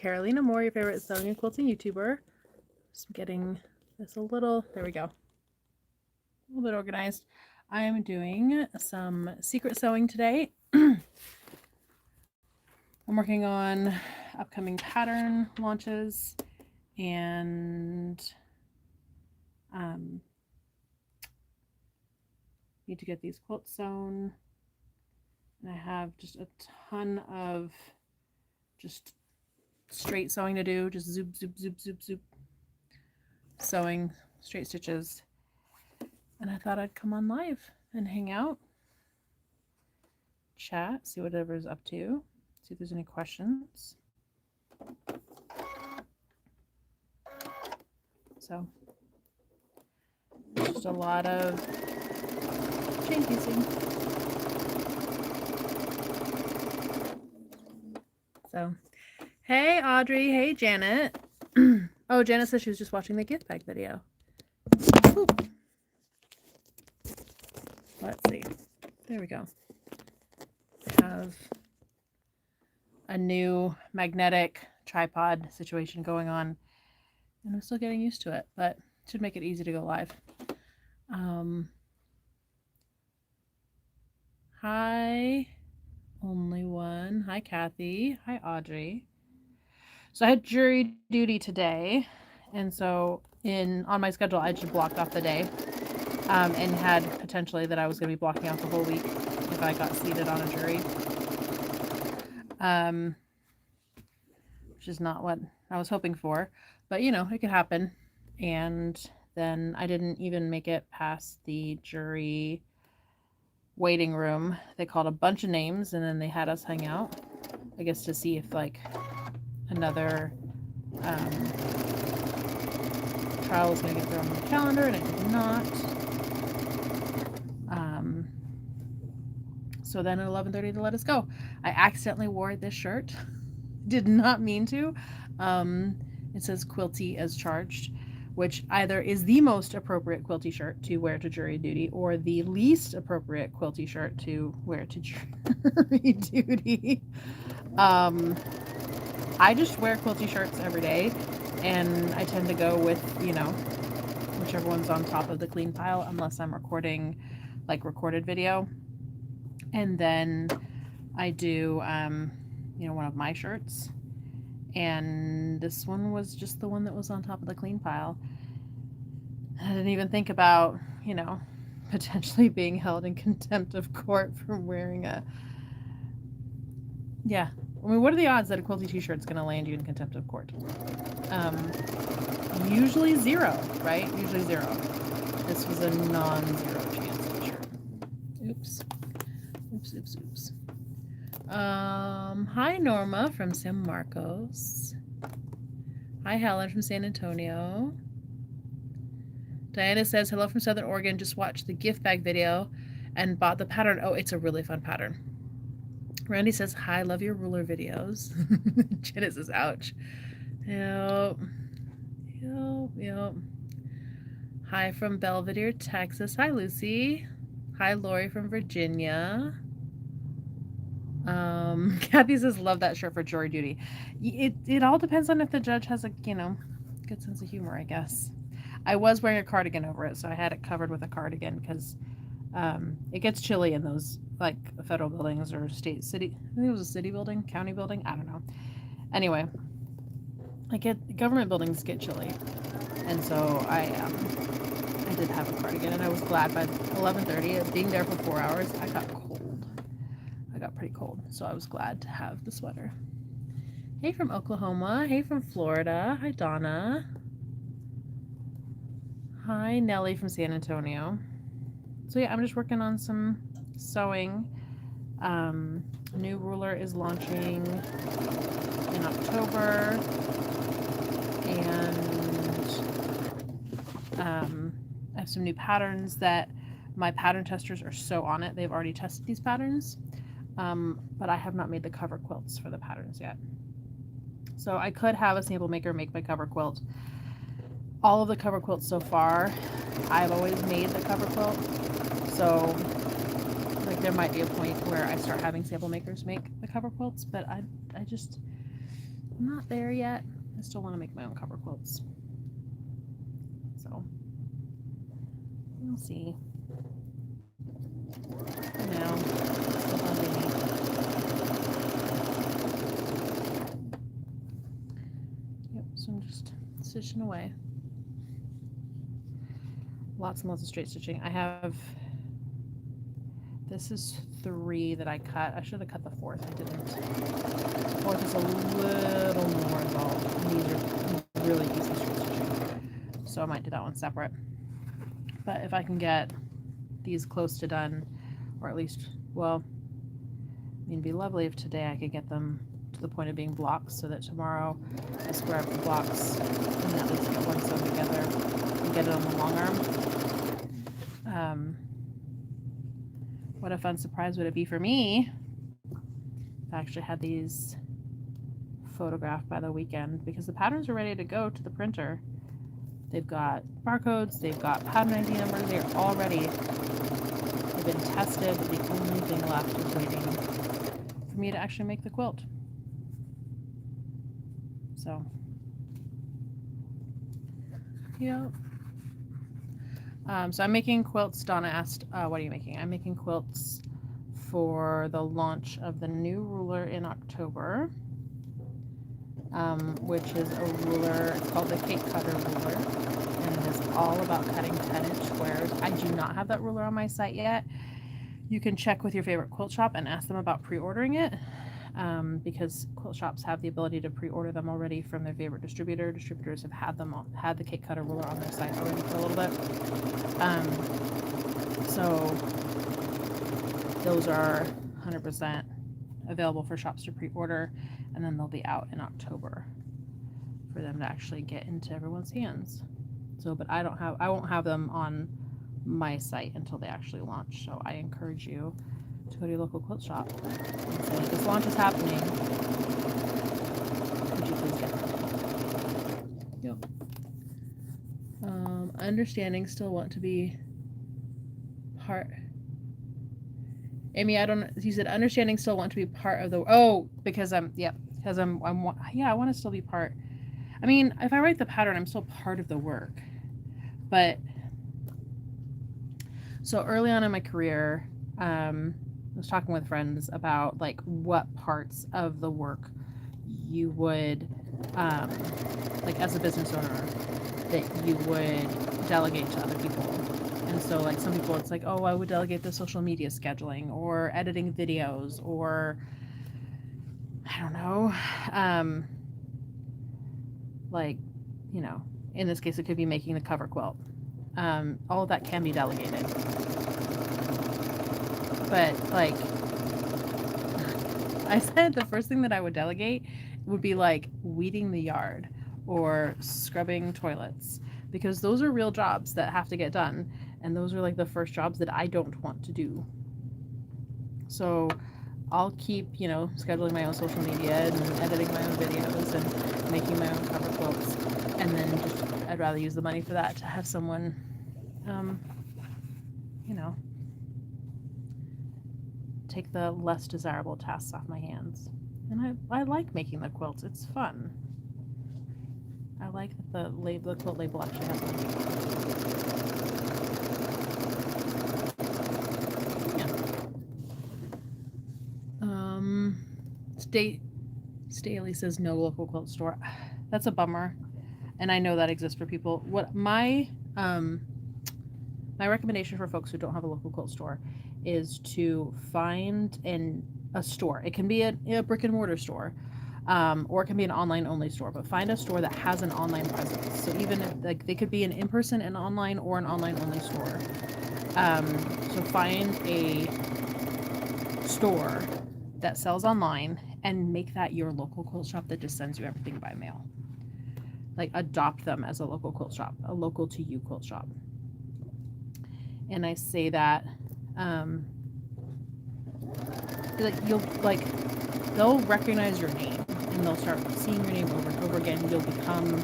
Carolina Moore, your favorite sewing and quilting YouTuber. Just getting this a little, there we go, a little bit organized. I am doing some secret sewing today. I'm working on upcoming pattern launches and need to get these quilts sewn. And I have just a ton of just straight sewing to do, just zoop, zoop, zoop, zoop, zoop, sewing straight stitches. And I thought I'd come on live and hang out, chat, see whatever's up to, see if there's any questions. So just a lot of chain piecing. So hey Audrey, hey Janet. Oh, Janet said she was just watching the gift bag video. Ooh. Let's see. There we go. I have a new magnetic tripod situation going on, and I'm still getting used to it, but it should make it easy to go live. Hi, only one. Hi, Kathy. Hi, Audrey. So I had jury duty today, and so on my schedule, I just blocked off the day, and had potentially that I was going to be blocking out the whole week if I got seated on a jury, which is not what I was hoping for, but you know, it could happen. And then I didn't even make it past the jury waiting room. They called a bunch of names, and then they had us hang out, I guess, to see if like another trial was going to get thrown on the calendar, and it did not. So then at 11:30 they let us go. I accidentally wore this shirt. Did not mean to. It says Quilty as charged, which either is the most appropriate quilty shirt to wear to jury duty or the least appropriate quilty shirt to wear to jury duty. I just wear quilty shirts every day, and I tend to go with, you know, whichever one's on top of the clean pile, unless I'm recording like recorded video. And then I do, you know, one of my shirts. And this one was just the one that was on top of the clean pile. I didn't even think about, you know, potentially being held in contempt of court for wearing a... Yeah. I mean, what are the odds that a quilty t-shirt is going to land you in contempt of court? Usually 0, right? Usually 0. This was a non-zero chance t-shirt. Oops. Oops, oops, oops. Hi Norma from San Marcos. Hi Helen from San Antonio. Diana says, hello from Southern Oregon. Just watched the gift bag video and bought the pattern. Oh, it's a really fun pattern. Randy says, hi, love your ruler videos. Janet says, ouch. Yep. Hi from Belvedere, Texas. Hi, Lucy. Hi, Lori from Virginia. Kathy says, love that shirt for jury duty. It all depends on if the judge has a, you know, good sense of humor, I guess. I was wearing a cardigan over it, so I had it covered with a cardigan because it gets chilly in those, like, federal buildings or city. I think it was a city building, county building. I don't know. Anyway, government buildings get chilly, and so I did have a cardigan, and I was glad by 11:30, being there for 4 hours, I got cold. I got pretty cold, so I was glad to have the sweater. Hey from Oklahoma. Hey from Florida. Hi Donna. Hi Nellie from San Antonio. So yeah, I'm just working on some sewing. New ruler is launching in October, and I have some new patterns that my pattern testers are so on it. They've already tested these patterns, but I have not made the cover quilts for the patterns yet. So I could have a sample maker make my cover quilt. All of the cover quilts so far, I've always made the cover quilt. So like there might be a point where I start having sample makers make the cover quilts, but I not there yet. I still want to make my own cover quilts. So we'll see. For now, still building. Yep, so I'm just stitching away. Lots and lots of straight stitching. I have, this is 3 that I cut. I should have cut the 4th. I didn't. The 4th is a little more involved. And these are really easy straight stitching. So I might do that one separate. But if I can get these close to done, or at least, well, I mean, it'd be lovely if today I could get them to the point of being blocks so that tomorrow I square up the blocks and at least get one sewn together and get it on the long arm. What a fun surprise would it be for me if I actually had these photographed by the weekend, because the patterns are ready to go to the printer. They've got barcodes, they've got pattern ID numbers, they're all ready. They've been tested, but the only thing left is waiting for me to actually make the quilt. So, yeah. So I'm making quilts. Donna asked, what are you making? I'm making quilts for the launch of the new ruler in October, which is a ruler. It's called the Cake Cutter ruler, and it is all about cutting 10-inch squares. I do not have that ruler on my site yet. You can check with your favorite quilt shop and ask them about pre-ordering it, because quilt shops have the ability to pre-order them already from their favorite distributor. Distributors have had the Cake Cutter ruler on their site already for a little bit. So those are 100% available for shops to pre-order, and then they'll be out in October for them to actually get into everyone's hands. So, but I won't have them on my site until they actually launch. So I encourage you to go to your local quilt shop and say, this launch is happening. Could you please get them? Yep. Understanding still want to be part. Amy, I don't. You said understanding still want to be part of the. Oh, because I'm. Yep. Because I'm. Yeah, I want to still be part. I mean, if I write the pattern, I'm still part of the work. But so early on in my career, I was talking with friends about like what parts of the work you would, like as a business owner, that you would delegate to other people. And so like some people, it's like, oh, I would delegate the social media scheduling or editing videos, or I don't know, like, you know, in this case, it could be making the cover quilt. All of that can be delegated. But like I said, the first thing that I would delegate would be like weeding the yard or scrubbing toilets, because those are real jobs that have to get done. And those are like the first jobs that I don't want to do. So I'll keep, you know, scheduling my own social media and editing my own videos and making my own cover quilts. And then just, I'd rather use the money for that to have someone, you know, take the less desirable tasks off my hands. And I like making the quilts. It's fun. I like that the quilt label actually has one. Yeah. Staley says no local quilt store. That's a bummer. And I know that exists for people. What my recommendation for folks who don't have a local quilt store is to find a store. It can be a brick and mortar store, or it can be an online only store, but find a store that has an online presence. So even if, like, they could be an in-person and online, or an online only store. So find a store that sells online and make that your local quilt shop that just sends you everything by mail. Like, adopt them as a local quilt shop, a local to you quilt shop. And I say that, they'll recognize your name and they'll start seeing your name over and over again. You'll become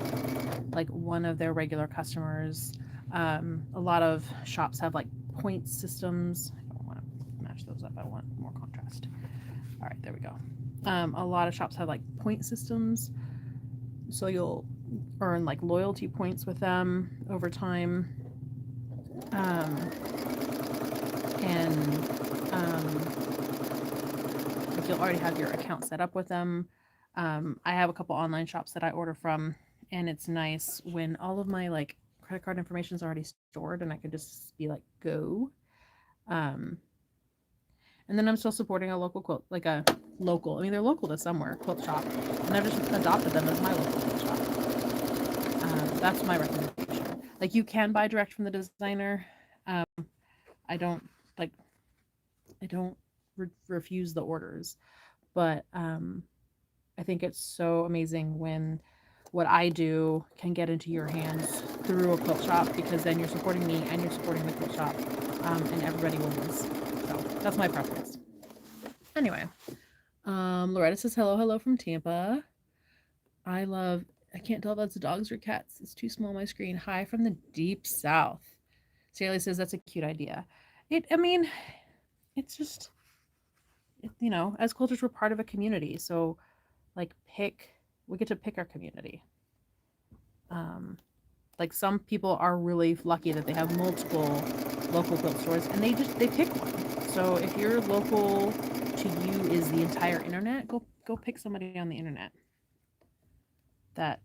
like one of their regular customers. A lot of shops have like point systems. I don't want to match those up. I want more contrast. All right, there we go. A lot of shops have like point systems So you'll earn like loyalty points with them over time. Um, and like you'll already have your account set up with them. I have a couple online shops that I order from, and it's nice when all of my like credit card information is already stored, and I can just be like, go. Um, and then I'm still supporting a local quilt, like a local. I mean, they're local to somewhere quilt shop, and I've just adopted them as my local quilt shop. That's my recommendation. Like you can buy direct from the designer. Um, I don't like. I don't refuse the orders, but I think it's so amazing when what I do can get into your hands through a quilt shop because then you're supporting me and you're supporting the quilt shop, and everybody wins. So that's my preference. Anyway, Loretta says hello, hello from Tampa. I love. I can't tell if that's dogs or cats. It's too small on my screen. Hi from the deep south. Staley says that's a cute idea. I mean, it's just, as quilters, we're part of a community. So, like, we get to pick our community. Um, like some people are really lucky that they have multiple local quilt stores and they pick one. So if your local to you is the entire internet, go pick somebody on the internet. That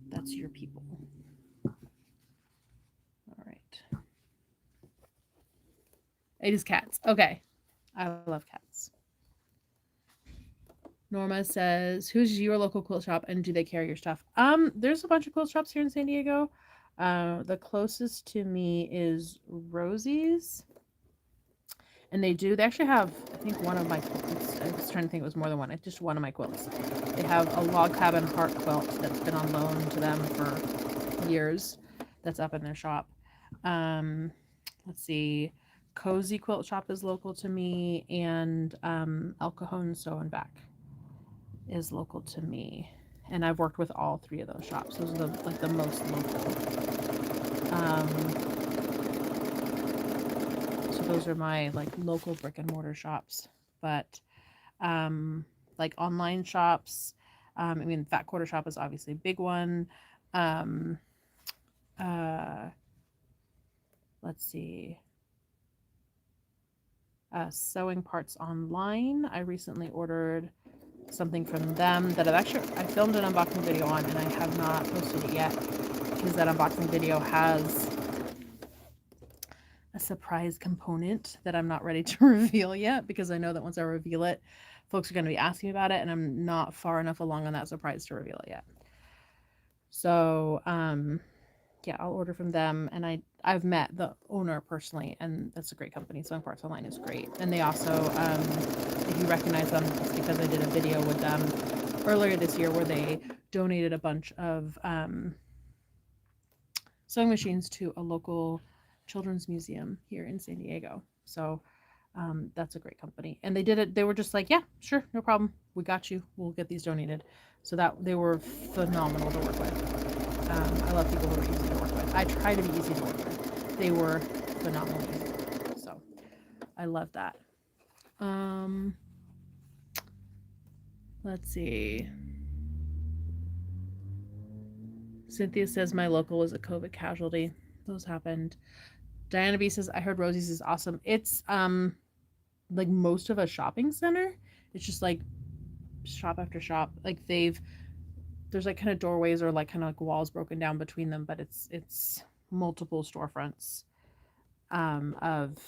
that's your people. All right. It is cats. Okay. I love cats. Norma says, "Who's your local quilt shop and do they carry your stuff?" There's a bunch of quilt shops here in San Diego. The closest to me is Rosie's, and they actually have, I think, one of my quilts. I was trying to think it was more than one. It's just one of my quilts. They have a log cabin heart quilt that's been on loan to them for years. That's up in their shop. Let's see. Cozy Quilt Shop is local to me, and El Cajon Sew and Back is local to me, and I've worked with all three of those shops. Those are the most local. So those are my like local brick and mortar shops. But like online shops, I mean, Fat Quarter Shop is obviously a big one. Um, uh, let's see. Sewing Parts Online. I recently ordered something from them that I filmed an unboxing video on, and I have not posted it yet because that unboxing video has a surprise component that I'm not ready to reveal yet because I know that once I reveal it, folks are going to be asking about it, and I'm not far enough along on that surprise to reveal it yet. So, yeah, I'll order from them, and I've met the owner personally, and that's a great company. Sewing Parts Online is great, and they also, if you recognize them, it's because I did a video with them earlier this year where they donated a bunch of sewing machines to a local children's museum here in San Diego. So that's a great company, and they did it. They were just like, yeah, sure, no problem, we got you. We'll get these donated. So that they were phenomenal to work with. I love people who are easy to work with. I try to be easy to work with. They were phenomenally easy to work with. So I love that. Let's see. Cynthia says my local was a COVID casualty. Those happened. Diana B says I heard Rosie's is awesome. It's like most of a shopping center. It's just like shop after shop. Like there's like kind of doorways or like kind of like walls broken down between them, but it's multiple storefronts of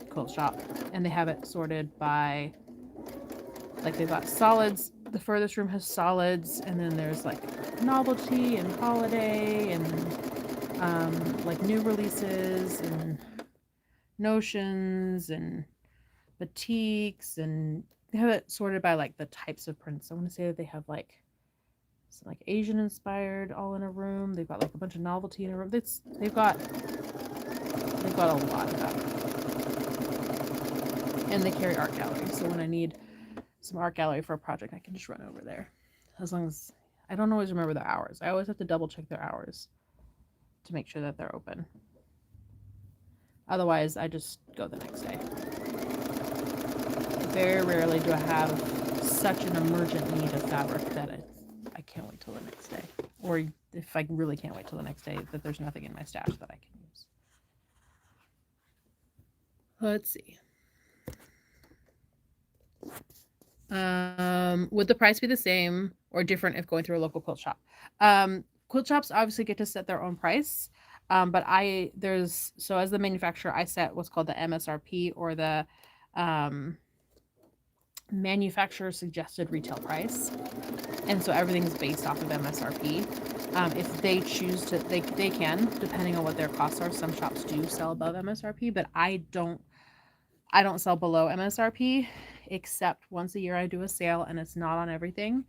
quilt shop, and they have it sorted by like they've got solids. The furthest room has solids, and then there's like novelty and holiday and like new releases and notions and batiks, and they have it sorted by like the types of prints. I want to say that they have like some like Asian inspired all in a room. They've got like a bunch of novelty in a room. They've got a lot of that. And they carry art gallery. So when I need some art gallery for a project, I can just run over there. As long as I don't always remember their hours. I always have to double check their hours to make sure that they're open. Otherwise, I just go the next day. Very rarely do I have such an emergent need of fabric that I can't wait till the next day. Or if I really can't wait till the next day, that there's nothing in my stash that I can use. Let's see. Would the price be the same or different if going through a local quilt shop? Quilt shops obviously get to set their own price. But so as the manufacturer, I set what's called the MSRP, or the um, manufacturer suggested retail price. And so everything's based off of MSRP. If they choose to, they can, depending on what their costs are. Some shops do sell above MSRP, but I don't sell below MSRP, except once a year I do a sale, and it's not on everything.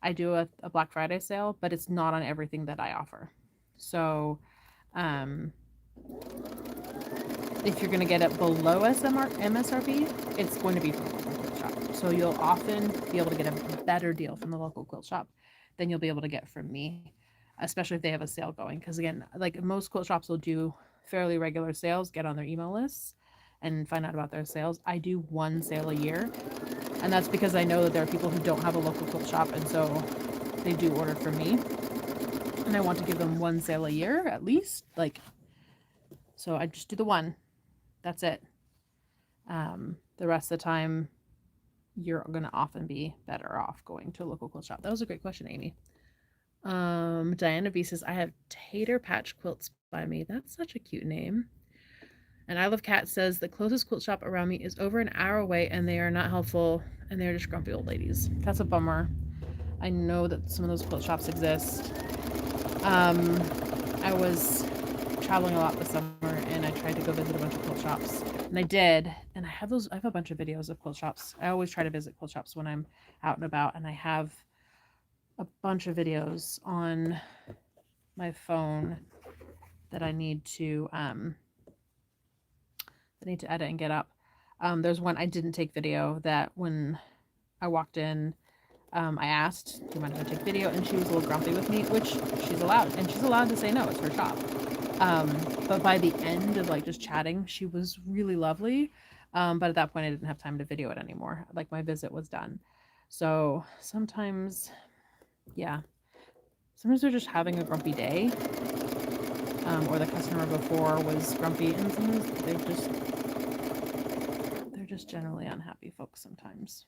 I do a Black Friday sale, but it's not on everything that I offer. So, um, if you're going to get it below MSRP, it's going to be from a local quilt shop. So you'll often be able to get a better deal from the local quilt shop than you'll be able to get from me, especially if they have a sale going. Because again, like most quilt shops will do fairly regular sales, get on their email lists and find out about their sales. I do one sale a year, and that's because I know that there are people who don't have a local quilt shop, and so they do order from me, and I want to give them one sale a year at least. So I just do the one. That's it. The rest of the time, you're going to often be better off going to a local quilt shop. That was a great question, Amy. Diana B says, I have Tater Patch Quilts by me. That's such a cute name. And I Love Cat says, the closest quilt shop around me is over an hour away, and they are not helpful, and they're just grumpy old ladies. That's a bummer. I know that some of those quilt shops exist. I was traveling a lot this summer, and I tried to go visit a bunch of quilt shops. And I did, and I have a bunch of videos of quilt shops. I always try to visit quilt shops when I'm out and about, and I have a bunch of videos on my phone that I need to edit and get up. There's one I didn't take video that when I walked in, I asked, do you mind if I take video? And she was a little grumpy with me, which she's allowed. And she's allowed to say no, it's her shop. But by the end of like just chatting, she was really lovely. But at that point, I didn't have time to video it anymore. Like my visit was done. So sometimes, yeah, sometimes they're just having a grumpy day. Or the customer before was grumpy, and sometimes they're just generally unhappy folks sometimes.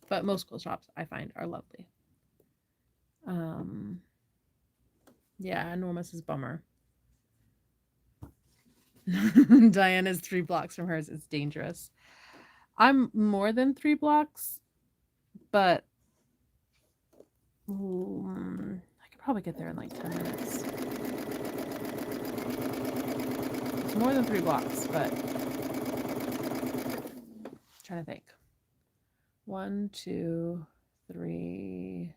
But most quilt shops I find are lovely. Yeah, enormous is bummer. Diana's 3 blocks from hers. It's dangerous. I'm more than 3 blocks, but I could probably get there in like 10 minutes. It's more than 3 blocks, but I'm trying to think. 1, 2, 3,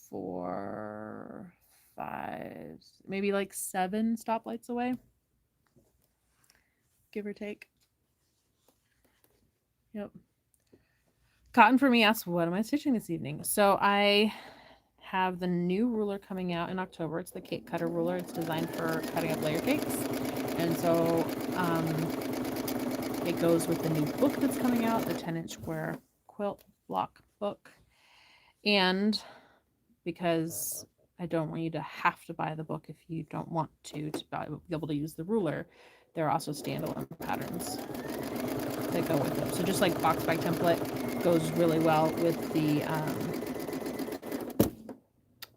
4, 5, maybe like 7 stoplights away, give or take. Yep. Cotton for me asks, what am I stitching this evening? So I have the new ruler coming out in October. It's the cake cutter ruler. It's designed for cutting up layer cakes. And so it goes with the new book that's coming out, the 10-inch square quilt block book. And because I don't want you to have to buy the book if you don't want to be able to use the ruler, there are also standalone patterns that go with it. So just like box bag template goes really well with the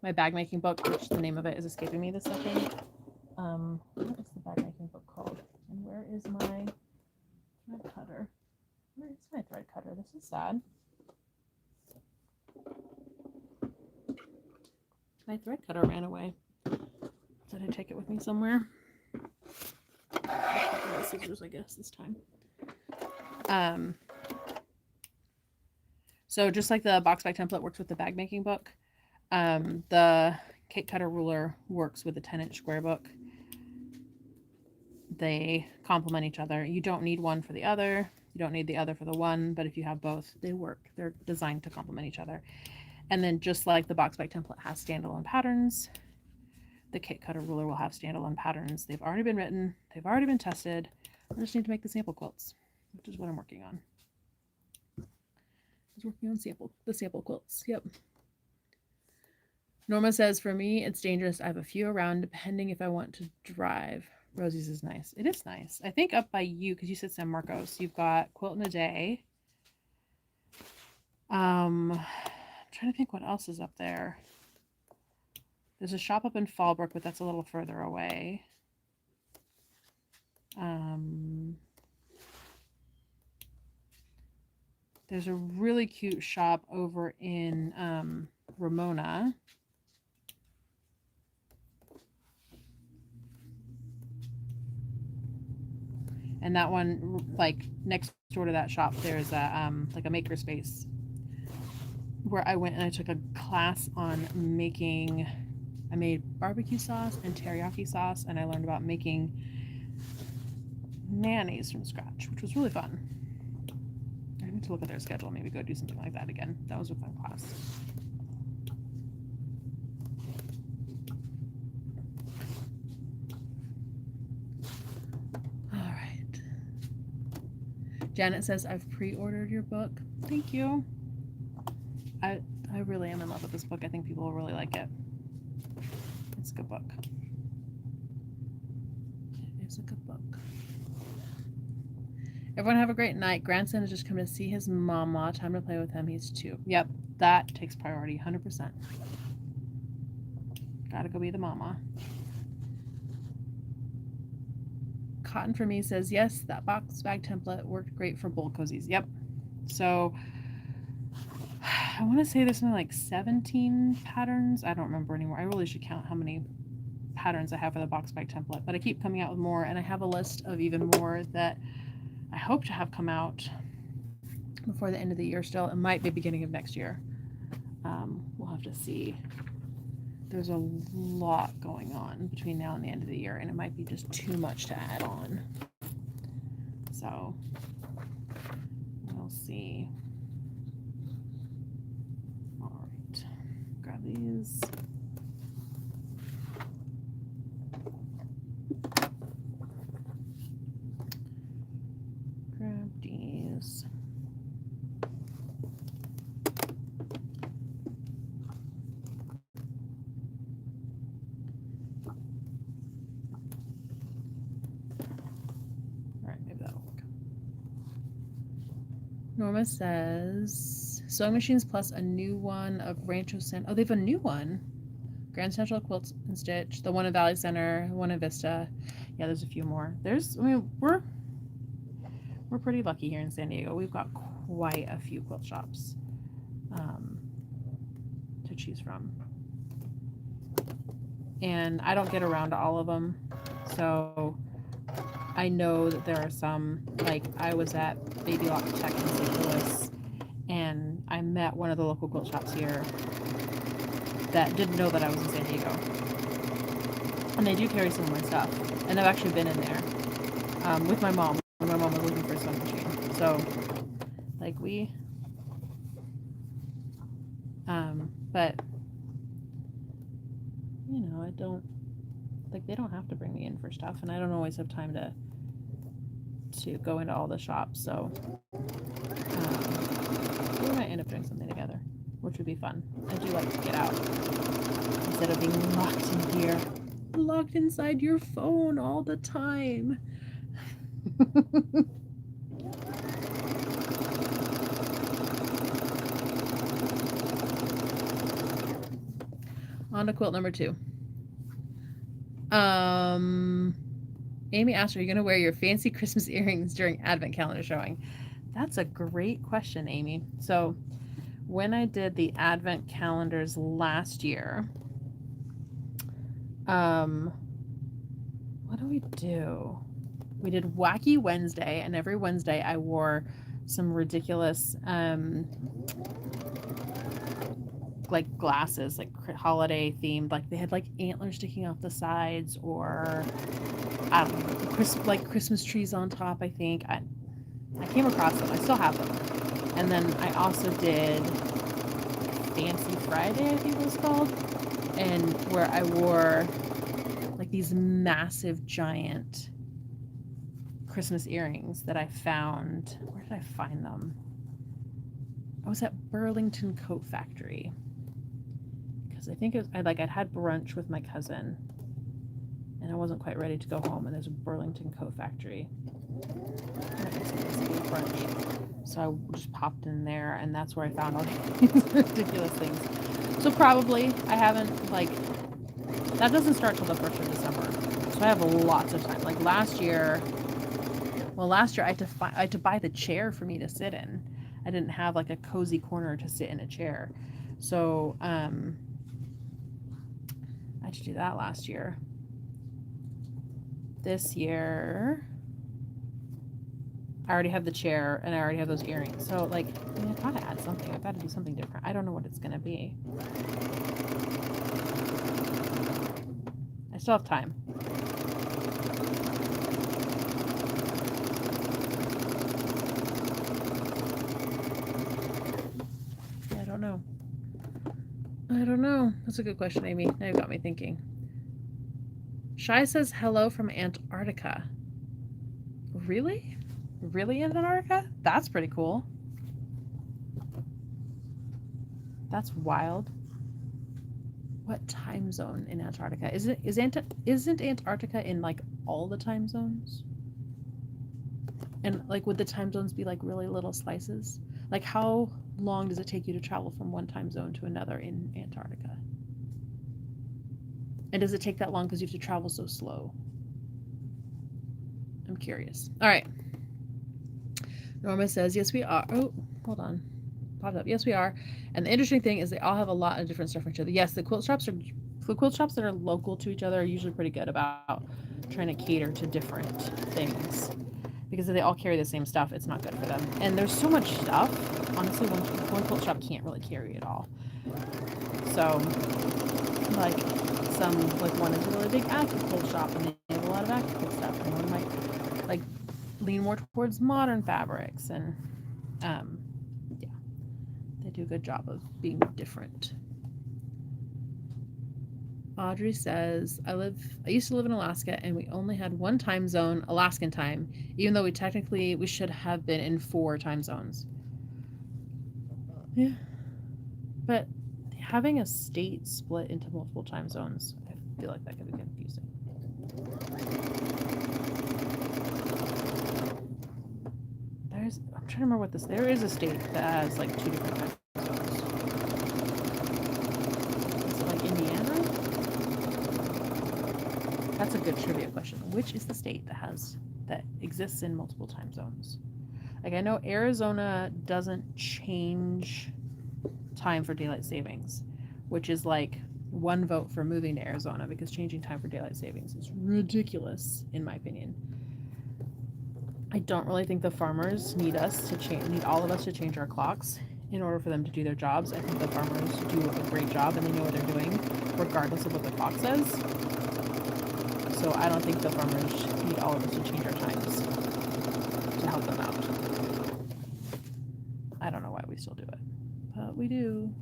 my bag making book, which the name of it is escaping me this second. What is the bag making book called? And where is my thread cutter? Where is my thread cutter? This is sad. My thread cutter ran away. Did I take it with me somewhere? The scissors, I guess, this time. So just like the box bag template works with the bag making book, the cake cutter ruler works with the 10-inch square book. They complement each other. You don't need one for the other. You don't need the other for the one, but if you have both, they work. They're designed to complement each other. And then just like the box bag template has standalone patterns, the cake cutter ruler will have standalone patterns. They've already been written. They've already been tested. I just need to make the sample quilts, which is what I'm working on. was working on the sample quilts. Yep. Norma says, for me, it's dangerous. I have a few around, depending if I want to drive. Rosie's is nice. It is nice. I think up by you, because you said San Marcos, you've got Quilt in a Day. I'm trying to think what else is up there. There's a shop up in Fallbrook, but that's a little further away. There's a really cute shop over in Ramona. And that one, like next door to that shop, there's a like a makerspace where I went and I took a class on making. I made barbecue sauce and teriyaki sauce, and I learned about making mayonnaise from scratch, which was really fun. I need to look at their schedule, maybe go do something like that again. That was a fun class. All right. Janet says, I've pre-ordered your book. Thank you. I really am in love with this book. I think people will really like it. It's a good book. It is a good book. Everyone have a great night. Grandson has just come to see his mama. Time to play with him. He's 2. Yep, that takes priority, 100%. Gotta go be the mama. Cotton for Me says, yes, that box bag template worked great for bowl cozies. Yep. So I want to say there's something like 17 patterns. I don't remember anymore. I really should count how many patterns I have for the box bag template, but I keep coming out with more, and I have a list of even more that I hope to have come out before the end of the year still. It might be beginning of next year. We'll have to see. There's a lot going on between now and the end of the year, and it might be just too much to add on. So we'll see. All right, grab these. Grab these. Norma says, sewing machines plus a new one of Rancho San. Oh, they have a new one. Grand Central Quilts and Stitch, the one in Valley Center, one in Vista. Yeah, there's a few more. We're pretty lucky here in San Diego. We've got quite a few quilt shops to choose from. And I don't get around to all of them. So I know that there are some, like I was at Baby Lock Tech in St. Louis, and I met one of the local quilt shops here that didn't know that I was in San Diego. And they do carry some of my stuff. And I've actually been in there with my mom when my mom was looking for a sewing machine. So, like but, you know, they don't have to bring me in for stuff, and I don't always have time to go into all the shops, so we might end up doing something together, which would be fun. I do like to get out instead of being locked in here, locked inside your phone all the time. On to quilt number 2. Amy asked, are you going to wear your fancy Christmas earrings during Advent calendar showing? That's a great question, Amy. So when I did the Advent calendars last year, what do we do? We did Wacky Wednesday, and every Wednesday I wore some ridiculous like glasses, like holiday themed, like they had like antlers sticking off the sides, or I don't know, Christmas trees on top. I think I came across them. I still have them. And then I also did Fancy Friday, I think it was called, and where I wore like these massive giant Christmas earrings that I found. Where did I find them? I was at Burlington Coat Factory because I think it was, I'd had brunch with my cousin, and I wasn't quite ready to go home. And there's a Burlington Coat Factory. Brunch. So I just popped in there, and that's where I found all these ridiculous things. So probably I haven't that doesn't start till the 1st of December. So I have lots of time. Like last year, I had to buy the chair for me to sit in. I didn't have like a cozy corner to sit in a chair. So I had to do that last year. This year I already have the chair and I already have those earrings. So I gotta add something. I've got to do something different. I don't know what it's gonna be. I still have time. I don't know. That's a good question, Amy. Now you got me thinking. Shy says hello from Antarctica. Really? Really Antarctica? That's pretty cool. That's wild. What time zone in Antarctica? Isn't Antarctica in all the time zones? And would the time zones be really little slices? How long does it take you to travel from one time zone to another in Antarctica? And does it take that long because you have to travel so slow? I'm curious. All right. Norma says, yes, we are. Oh, hold on. Popped up. Yes, we are. And the interesting thing is they all have a lot of different stuff from each other. Yes, the quilt shops that are local to each other are usually pretty good about trying to cater to different things. Because if they all carry the same stuff, it's not good for them. And there's so much stuff. Honestly, one quilt shop can't really carry it all. So, one is a really big active quilt shop, and they have a lot of active quilt stuff. And one might, lean more towards modern fabrics. And, yeah, they do a good job of being different. Audrey says, I used to live in Alaska, and we only had one time zone, Alaskan time, even though we should have been in 4 time zones. Yeah. But having a state split into multiple time zones, I feel like that could be confusing. I'm trying to remember there is a state that has 2 different time zones. Is it Indiana? That's a good trivia question. Which is the state that exists in multiple time zones? I know Arizona doesn't change time for daylight savings, which is 1 vote for moving to Arizona because changing time for daylight savings is ridiculous, in my opinion. I don't really think the farmers need all of us to change our clocks in order for them to do their jobs. I think the farmers do a great job and they know what they're doing, regardless of what the clock says. So I don't think the farmers need all of us to change our times to help them out. I don't know why we still do it, but we do.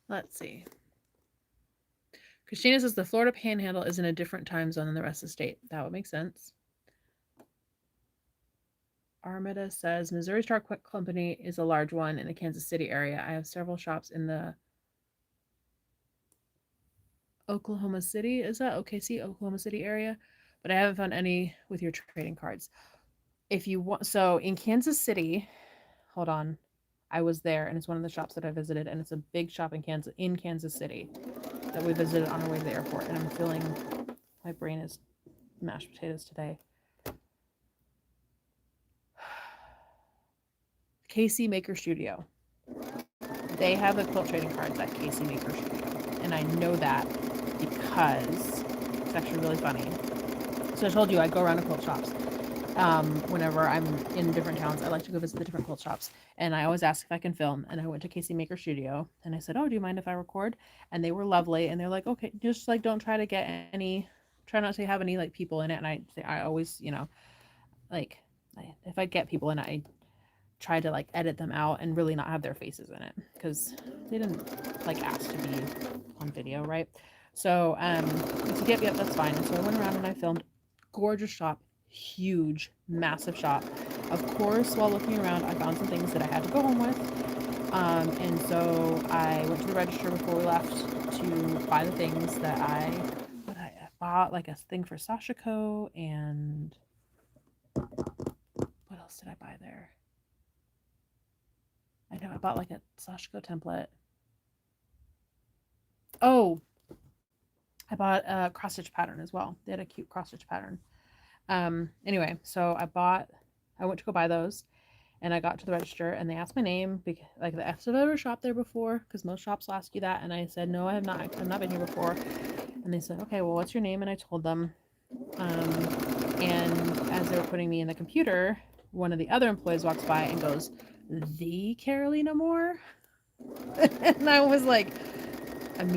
Let's see. Christina says the Florida Panhandle is in a different time zone than the rest of the state. That would make sense. Armida says Missouri Star Quilt Company is a large one in the Kansas City area. I have several shops in the Oklahoma City. Is that OKC, Oklahoma City area? But I haven't found any with your trading cards. If you want, so in Kansas City, hold on. I was there, and it's one of the shops that I visited, and it's a big shop in Kansas City that we visited on our way to the airport. And I'm feeling my brain is mashed potatoes today. KC Maker Studio. They have the quilt trading cards at KC Maker Studio, and I know that because it's actually really funny. So I told you I go around to quilt shops. Whenever I'm in different towns, I like to go visit the different quilt shops. And I always ask if I can film. And I went to Casey Maker Studio and I said, "Oh, do you mind if I record?" And they were lovely. And they're like, "Okay, just like don't try to get any, try not to have any like people in it." And I say, I always, like, if I get people in it, I try to like edit them out and really not have their faces in it because they didn't like ask to be on video, right? So I said, yep, that's fine. And so I went around and I filmed. Gorgeous shop, huge, massive shop. Of course, while looking around, I found some things that I had to go home with. And so I went to the register before we left to buy the things that I bought, like a thing for Sashiko, and what else did I buy there? I know I bought like a Sashiko template. Oh, I bought a cross stitch pattern as well. They had a cute cross stitch pattern. Anyway, so I went to go buy those, and I got to the register and they asked my name, like they asked if I ever shopped there before, because most shops will ask you that. And I said, no, I have not. I've not been here before. And they said, okay, well, what's your name? And I told them. And as they were putting me in the computer, one of the other employees walks by and goes, "The Carolina Moore?" And I was like, I'm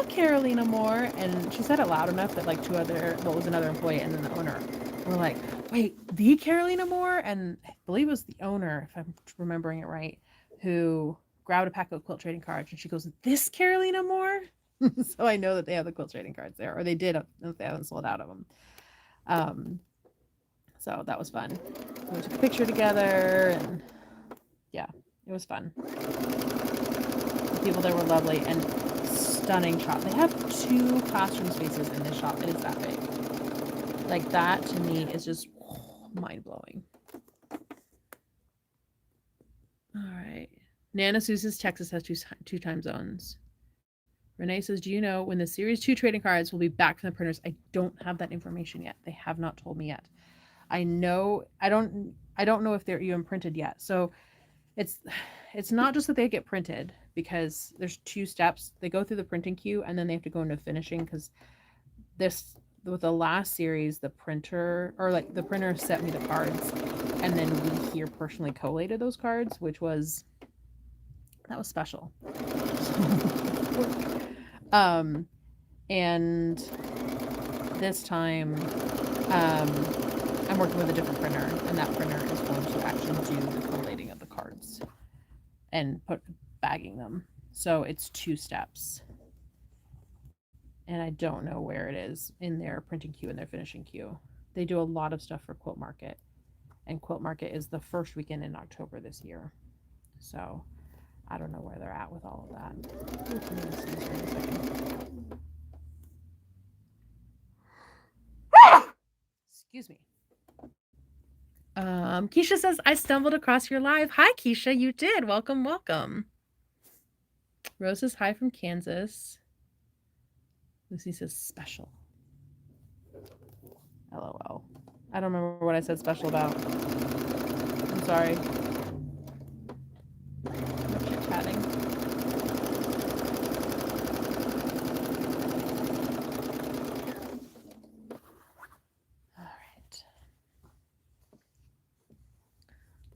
Carolina Moore. And she said it loud enough that like was another employee and then the owner were like, "Wait, the Carolina Moore?" And I believe it was the owner, if I'm remembering it right, who grabbed a pack of quilt trading cards, and she goes, "This Carolina Moore?" So I know that they have the quilt trading cards there, or they did if they haven't sold out of them. So that was fun. We took a picture together, and yeah, it was fun. The people there were lovely and stunning shop. They have 2 classroom spaces in this shop. It is that big. Like that to me is just mind blowing. All right. Nana Sue says Texas has two time zones. Renee says, "Do you know when the Series 2 trading cards will be back from the printers?" I don't have that information yet. They have not told me yet. I know I don't know if they're even printed yet. So it's not just that they get printed, because there's 2 steps. They go through the printing queue and then they have to go into finishing, because with the last series, the printer sent me the cards, and then we here personally collated those cards, which was special. And this time I'm working with a different printer, and that printer is going to actually do the collating of the cards and bagging them. So it's 2 steps. And I don't know where it is in their printing queue and their finishing queue. They do a lot of stuff for Quilt Market, and Quilt Market is the first weekend in October this year. So I don't know where they're at with all of that. Excuse me. Keisha says, "I stumbled across your live." Hi, Keisha. You did. Welcome, welcome. Rose says, "Hi from Kansas." Lucy says, "Special." LOL. I don't remember what I said special about. I'm sorry. I'm chit-chatting. All right.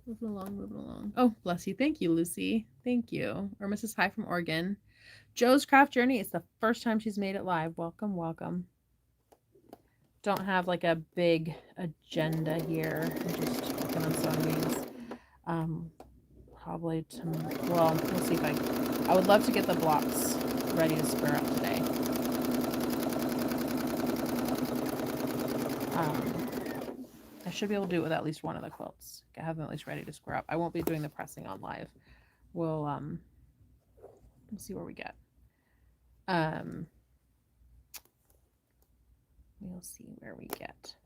Moving along. Oh, bless you. Thank you, Lucy. Thank you. Irma says, "Hi from Oregon." Joe's Craft Journey. It's the first time she's made it live. Welcome, welcome. Don't have like a big agenda here. I'm just working on some of these. Probably tomorrow. We'll see if I would love to get the blocks ready to square up today. I should be able to do it with at least one of the quilts. Have them at least ready to square up. I won't be doing the pressing on live. We'll let's see where we get. We'll see where we get.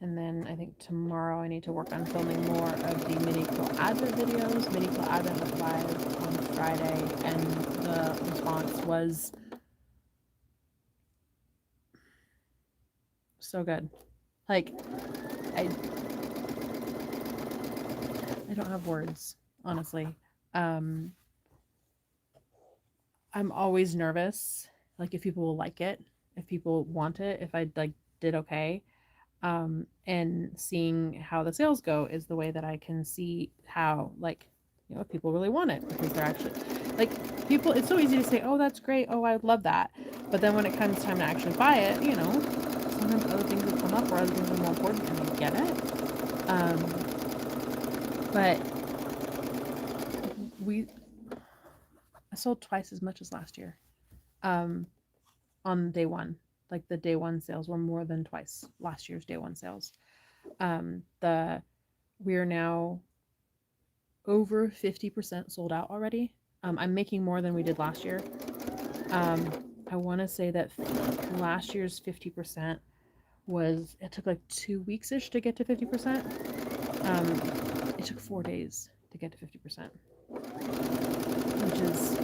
And then I think tomorrow I need to work on filming more of the mini quilt advent videos. Mini quilt advent was live on Friday, and the response was so good. Like, I don't have words, honestly. Um, I'm always nervous, like if people will like it, if people want it, if I like did okay. And seeing how the sales go is the way that I can see how, like, if people really want it because they're actually like people. It's so easy to say, "Oh, that's great. Oh, I would love that," but then when it comes time to actually buy it, sometimes other things will come up or other things are more important, and I get it. But we I sold twice as much as last year. Um, on day one, like the day one sales were more than twice last year's day one sales. The We are now over 50% sold out already. I'm making more than we did last year. Um, I want to say that last year's 50% it took like 2 weeks ish to get to 50%. Um, it took 4 days to get to 50%, which is,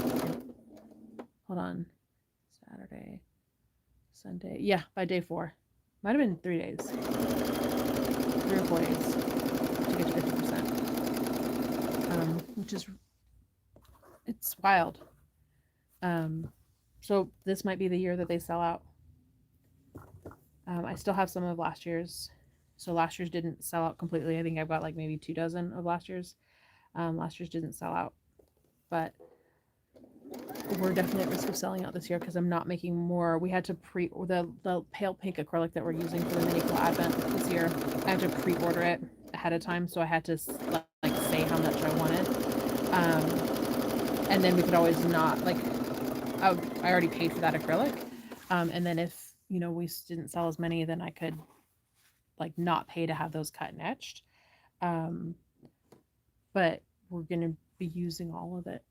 hold on, Saturday, Sunday. Yeah, by day 4. Might have been 3 days, 3 or 4 days to get to 50%, which is, it's wild. So this might be the year that they sell out. I still have some of last year's. So last year's didn't sell out completely. I think I've got like maybe 2 dozen of last year's. Last year's didn't sell out, but we're definitely at risk of selling out this year because I'm not making more. We had to the pale pink acrylic that we're using for the mini cool advent this year. I had to pre-order it ahead of time, so I had to like say how much I wanted, and then we could always not like. I already paid for that acrylic, and then if we didn't sell as many, then I could like not pay to have those cut and etched. Um, but we're gonna be using all of it,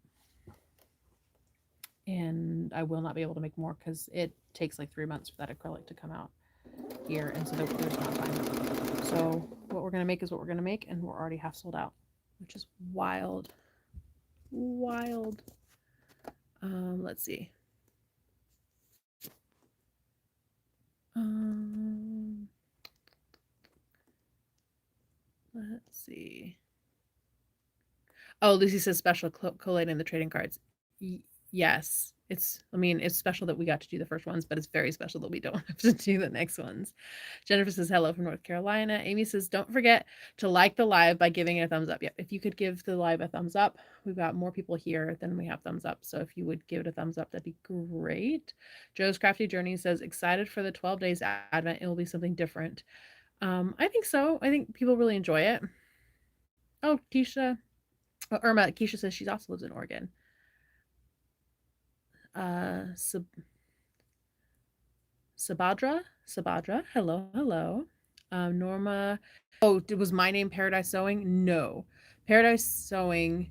and I will not be able to make more because it takes like 3 months for that acrylic to come out here, and so there's not time. So what we're gonna make is what we're gonna make, and we're already half sold out, which is wild, wild. Let's see. Let's see. Oh, Lucy says special collating the trading cards. Yes, it's special that we got to do the first ones, but it's very special that we don't have to do the next ones. Jennifer says hello from North Carolina. Amy says don't forget to like the live by giving it a thumbs up. Yep, if you could give the live a thumbs up, we've got more people here than we have thumbs up. So if you would give it a thumbs up, that'd be great. Joe's Crafty Journey says excited for the 12 days Advent. It will be something different. I think so. I think people really enjoy it. Oh, Keisha. Irma, Keisha says she also lives in Oregon. Sabadra, hello. Norma. Oh, was my name Paradise Sewing? No, Paradise Sewing.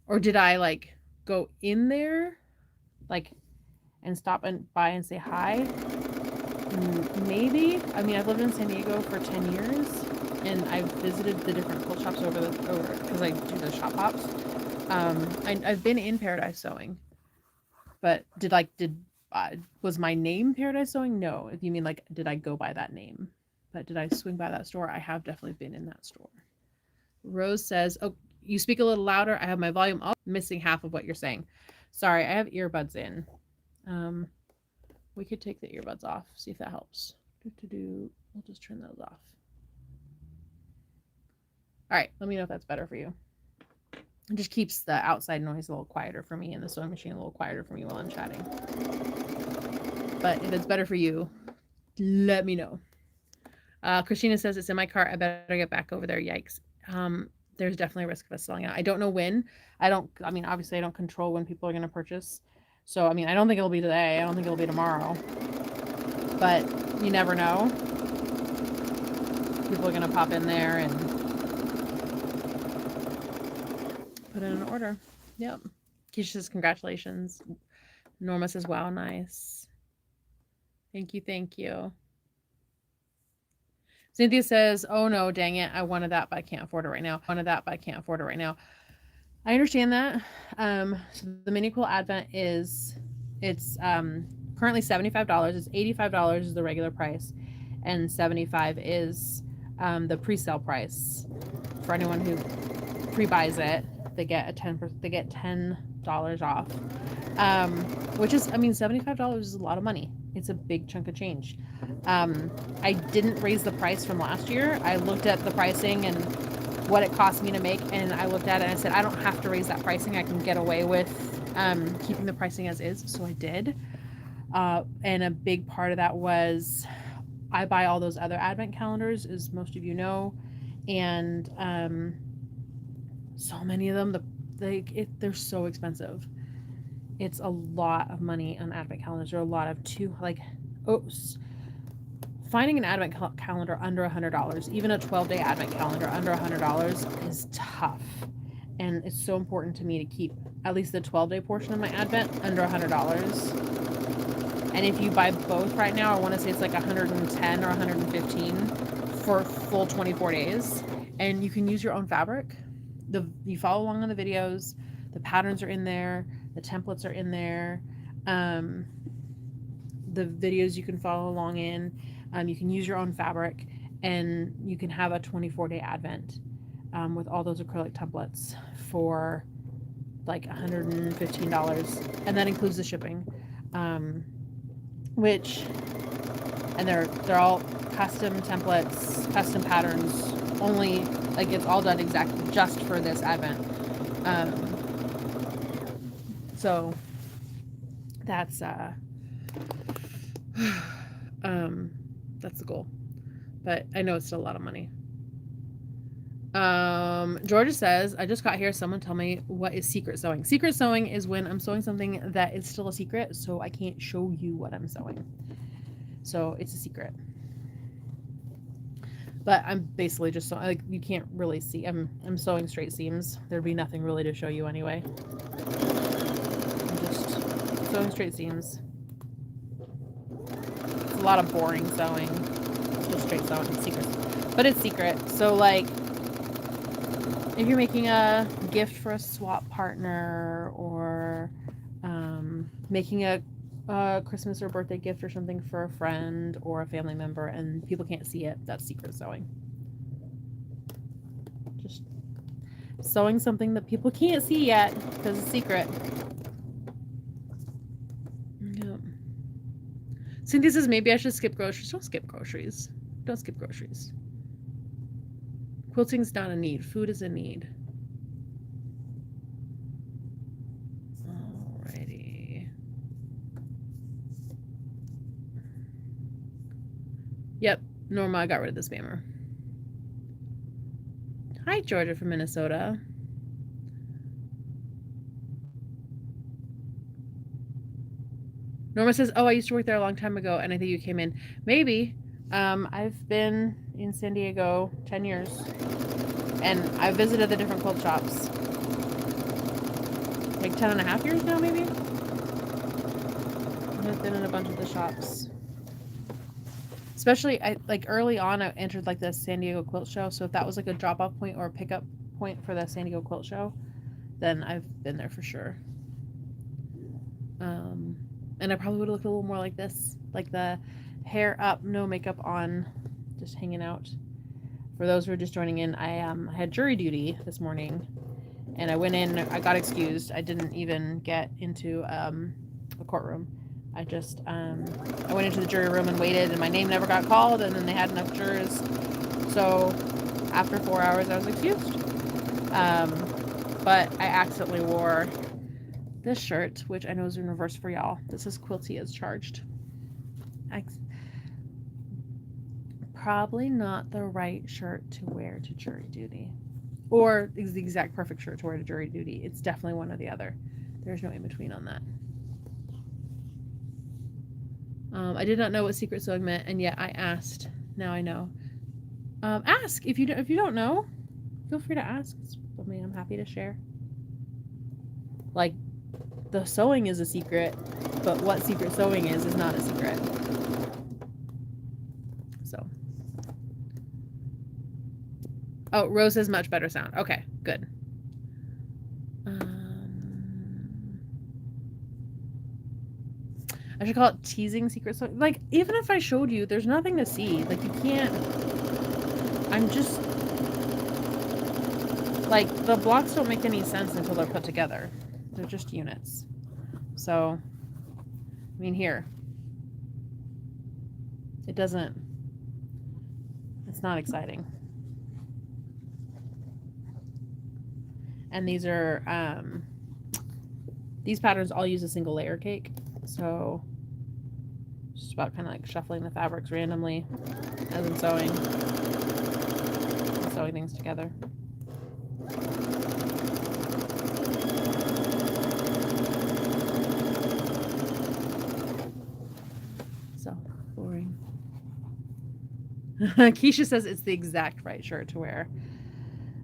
Or did I like go in there, like, and stop and by and say hi? Maybe. I mean, I've lived in San Diego for 10 years, and I've visited the different quilt shops over because I do the shop hops. I've been in Paradise Sewing, but was my name Paradise Sewing? No. If you mean like, did I go by that name? But did I swing by that store? I have definitely been in that store. Rose says, oh, you speak a little louder. I have my volume up, missing half of what you're saying. Sorry, I have earbuds in. We could take the earbuds off, see if that helps. We'll just turn those off. All right, let me know if that's better for you. It just keeps the outside noise a little quieter for me and the sewing machine a little quieter for me while I'm chatting. But if it's better for you, let me know. Christina says it's in my cart. I better get back over there. Yikes. There's definitely a risk of us selling out. I don't know when. Obviously I don't control when people are going to purchase. So, I don't think it'll be today. I don't think it'll be tomorrow. But you never know. People are going to pop in there and put in an order. Yep. Keisha says congratulations. Norma says wow, nice. Thank you. Cynthia says, oh no, dang it. I wanted that, but I can't afford it right now. I understand that. So the Mini Cool Advent it's currently $75. It's $85 is the regular price, and $75 is the pre-sale price for anyone who pre-buys it. they get $10 off, which is, I mean, $75 is a lot of money. It's a big chunk of change. I didn't raise the price from last year. I looked at the pricing and what it cost me to make, and I looked at it and I said, I don't have to raise that pricing. I can get away with keeping the pricing as is. So I did. And a big part of that was I buy all those other advent calendars, as most of you know, and so many of them, they're so expensive. It's a lot of money on advent calendars. There are a lot of finding an advent calendar under $100, even a 12-day advent calendar under $100 is tough. And it's so important to me to keep at least the 12-day portion of my advent under $100. And if you buy both right now, I want to say it's like 110 or 115 for full 24 days. And you can use your own fabric. You follow along on the videos. The patterns are in there. The templates are in there. The videos you can follow along in. You can use your own fabric, and you can have a 24-day advent with all those acrylic templates for like $115, and that includes the shipping. And they're all custom templates, custom patterns, only, like, it's all done exactly just for this advent. So that's the goal, but I know it's still a lot of money. Georgia says, I just got here. Someone tell me, what is secret sewing? Secret sewing is when I'm sewing something that is still a secret, so I can't show you what I'm sewing. So it's a secret. But I'm basically just sewing, like, you can't really see. I'm sewing straight seams. There'd be nothing really to show you anyway. I'm just sewing straight seams. It's a lot of boring sewing. It's just straight sewing. It's secret. But it's secret. So, like, if you're making a gift for a swap partner, or making a Christmas or birthday gift or something for a friend or a family member, and people can't see it, that's secret sewing. Just sewing something that people can't see yet because it's secret. Yep. Cynthia says, maybe I should skip groceries. Don't skip groceries. Don't skip groceries. Quilting's not a need. Food is a need. Alrighty. Yep, Norma, I got rid of the spammer. Hi, Georgia from Minnesota. Norma says, oh, I used to work there a long time ago, and I think you came in. Maybe. I've been in San Diego 10 years, and I've visited the different quilt shops. Like 10 and a half years now, maybe? I've been in a bunch of the shops. Especially, early on, I entered, like, the San Diego Quilt Show, so if that was, like, a drop-off point or a pickup point for the San Diego Quilt Show, then I've been there for sure. And I probably would have looked a little more like this, like the hair up, no makeup on, just hanging out. For those who are just joining in, I had jury duty this morning, and I went in, I got excused. I didn't even get into a courtroom. I just, I went into the jury room and waited, and my name never got called, and then they had enough jurors. So after 4 hours, I was excused. But I accidentally wore this shirt, which I know is in reverse for y'all. This is Quilty as charged. Probably not the right shirt to wear to jury duty, or is the exact perfect shirt to wear to jury duty. It's definitely one or the other. There's no in between on that. I did not know what secret sewing meant, and yet I asked. Now I know. Ask if you don't know. Feel free to ask. I mean, I'm happy to share. Like, the sewing is a secret, but what secret sewing is not a secret. So. Oh, Rose has much better sound. Okay, good. I should call it teasing secret sewing. Like, even if I showed you, there's nothing to see. Like, you can't. I'm just. Like, the blocks don't make any sense until they're put together. They're just units. So, I mean, here. It doesn't, it's not exciting. And these patterns all use a single layer cake. So, just about kind of like shuffling the fabrics randomly as I'm sewing. And sewing things together. So boring. Keisha says it's the exact right shirt to wear.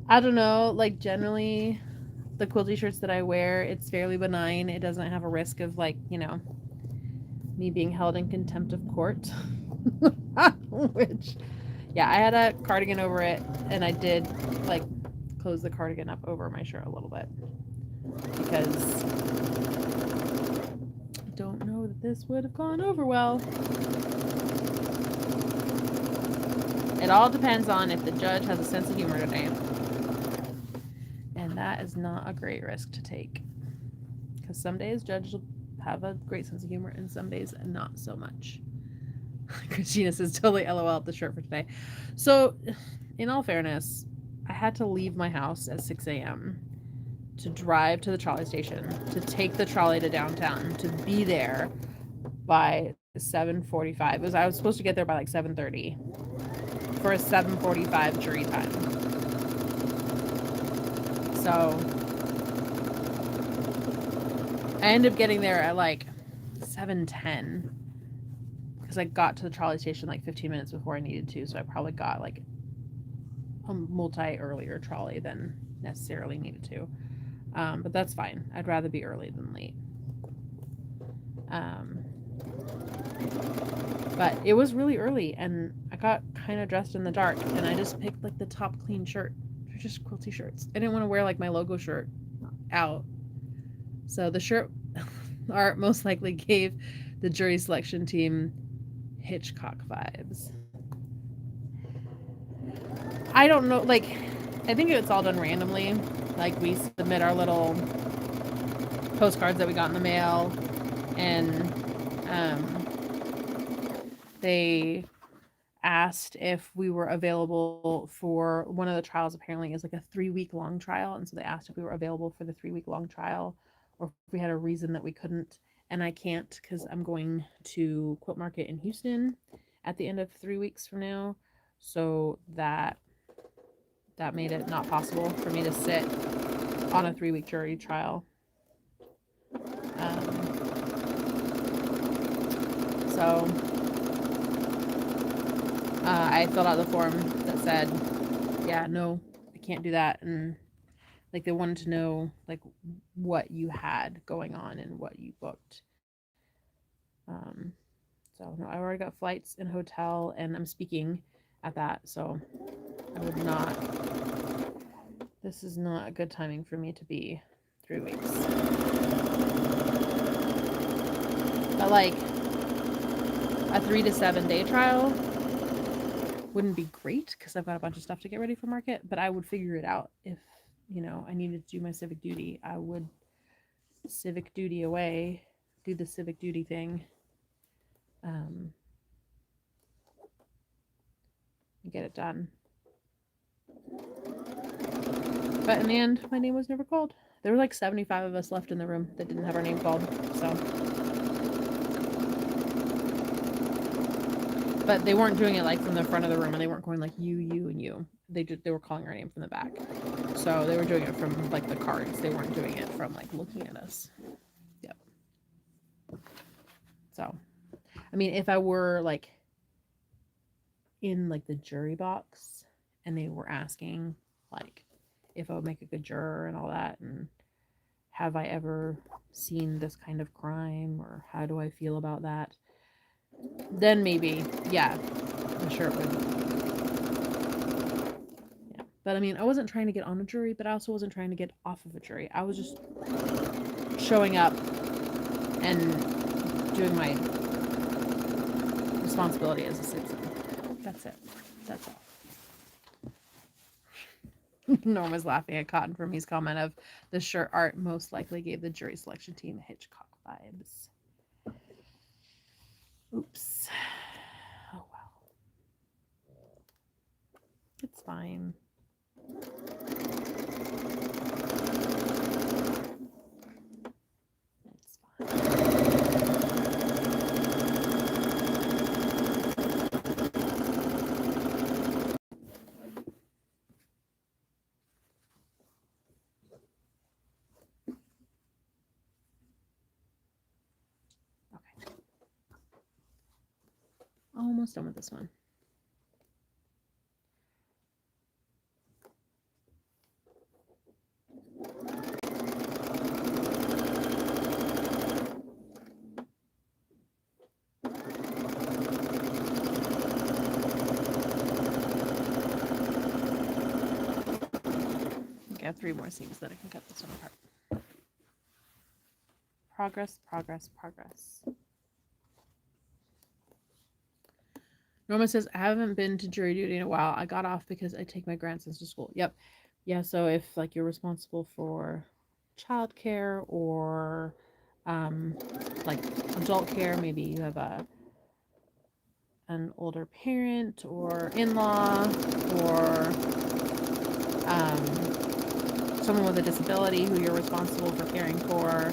I don't know, like generally the quilty shirts that I wear, it's fairly benign. It doesn't have a risk of like, me being held in contempt of court. Which, yeah, I had a cardigan over it, and I did like close the cardigan up over my shirt a little bit because I don't know that this would have gone over well. It all depends on if the judge has a sense of humor today. And that is not a great risk to take. Because some days judges will have a great sense of humor and some days not so much. Christina says, totally LOL at the shirt for today. So, in all fairness, I had to leave my house at 6 a.m. to drive to the trolley station, to take the trolley to downtown, to be there by 7:45. I was supposed to get there by like 7:30 for a 7:45 jury time. So I ended up getting there at like 7:10 because I got to the trolley station like 15 minutes before I needed to. So I probably got like a multi-earlier trolley than necessarily needed to. But that's fine. I'd rather be early than late. But it was really early and I got kind of dressed in the dark and I just picked like the top clean shirt. They're just quilty shirts. I didn't want to wear like my logo shirt out. So the shirt art most likely gave the jury selection team Hitchcock vibes. I don't know, like, I think it's all done randomly. Like, we submit our little postcards that we got in the mail, and they asked if we were available for one of the trials. Apparently is like a 3-week long trial, and so they asked if we were available for the 3-week long trial or if we had a reason that we couldn't, and I can't because I'm going to Quilt Market in Houston at the end of 3 weeks from now, so that made it not possible for me to sit on a 3-week jury trial. So I filled out the form that said, yeah, no, I can't do that. And like they wanted to know like what you had going on and what you booked. So no, I already got flights and hotel and I'm speaking at that. So I would not, this is not a good timing for me to be 3 weeks. But like a 3 to 7 day trial wouldn't be great because I've got a bunch of stuff to get ready for market, but I would figure it out. If, I needed to do my civic duty, I would civic duty away, do the civic duty thing, and get it done. But in the end, my name was never called. There were like 75 of us left in the room that didn't have our name called, so. But they weren't doing it like from the front of the room, and they weren't going like you, and you. They were calling our name from the back. So they were doing it from like the cards. They weren't doing it from like looking at us. Yep. So, I mean, if I were like in like the jury box and they were asking like if I would make a good juror and all that, and have I ever seen this kind of crime, or how do I feel about that, then maybe, yeah, the shirt would. Yeah. But I mean, I wasn't trying to get on a jury, but I also wasn't trying to get off of a jury. I was just showing up and doing my responsibility as a citizen. That's it. That's all. Norma's laughing at Cotton from his comment of the shirt art most likely gave the jury selection team Hitchcock vibes. Oops. Oh well. It's fine. It's fine. Okay. Almost done with this one. Okay, I have 3 more seams that I can cut this one apart. Progress, progress, progress. Norma says, I haven't been to jury duty in a while. I got off because I take my grandsons to school. Yep. Yeah, so if like you're responsible for childcare or um like adult care, maybe you have an older parent or in-law or someone with a disability who you're responsible for caring for.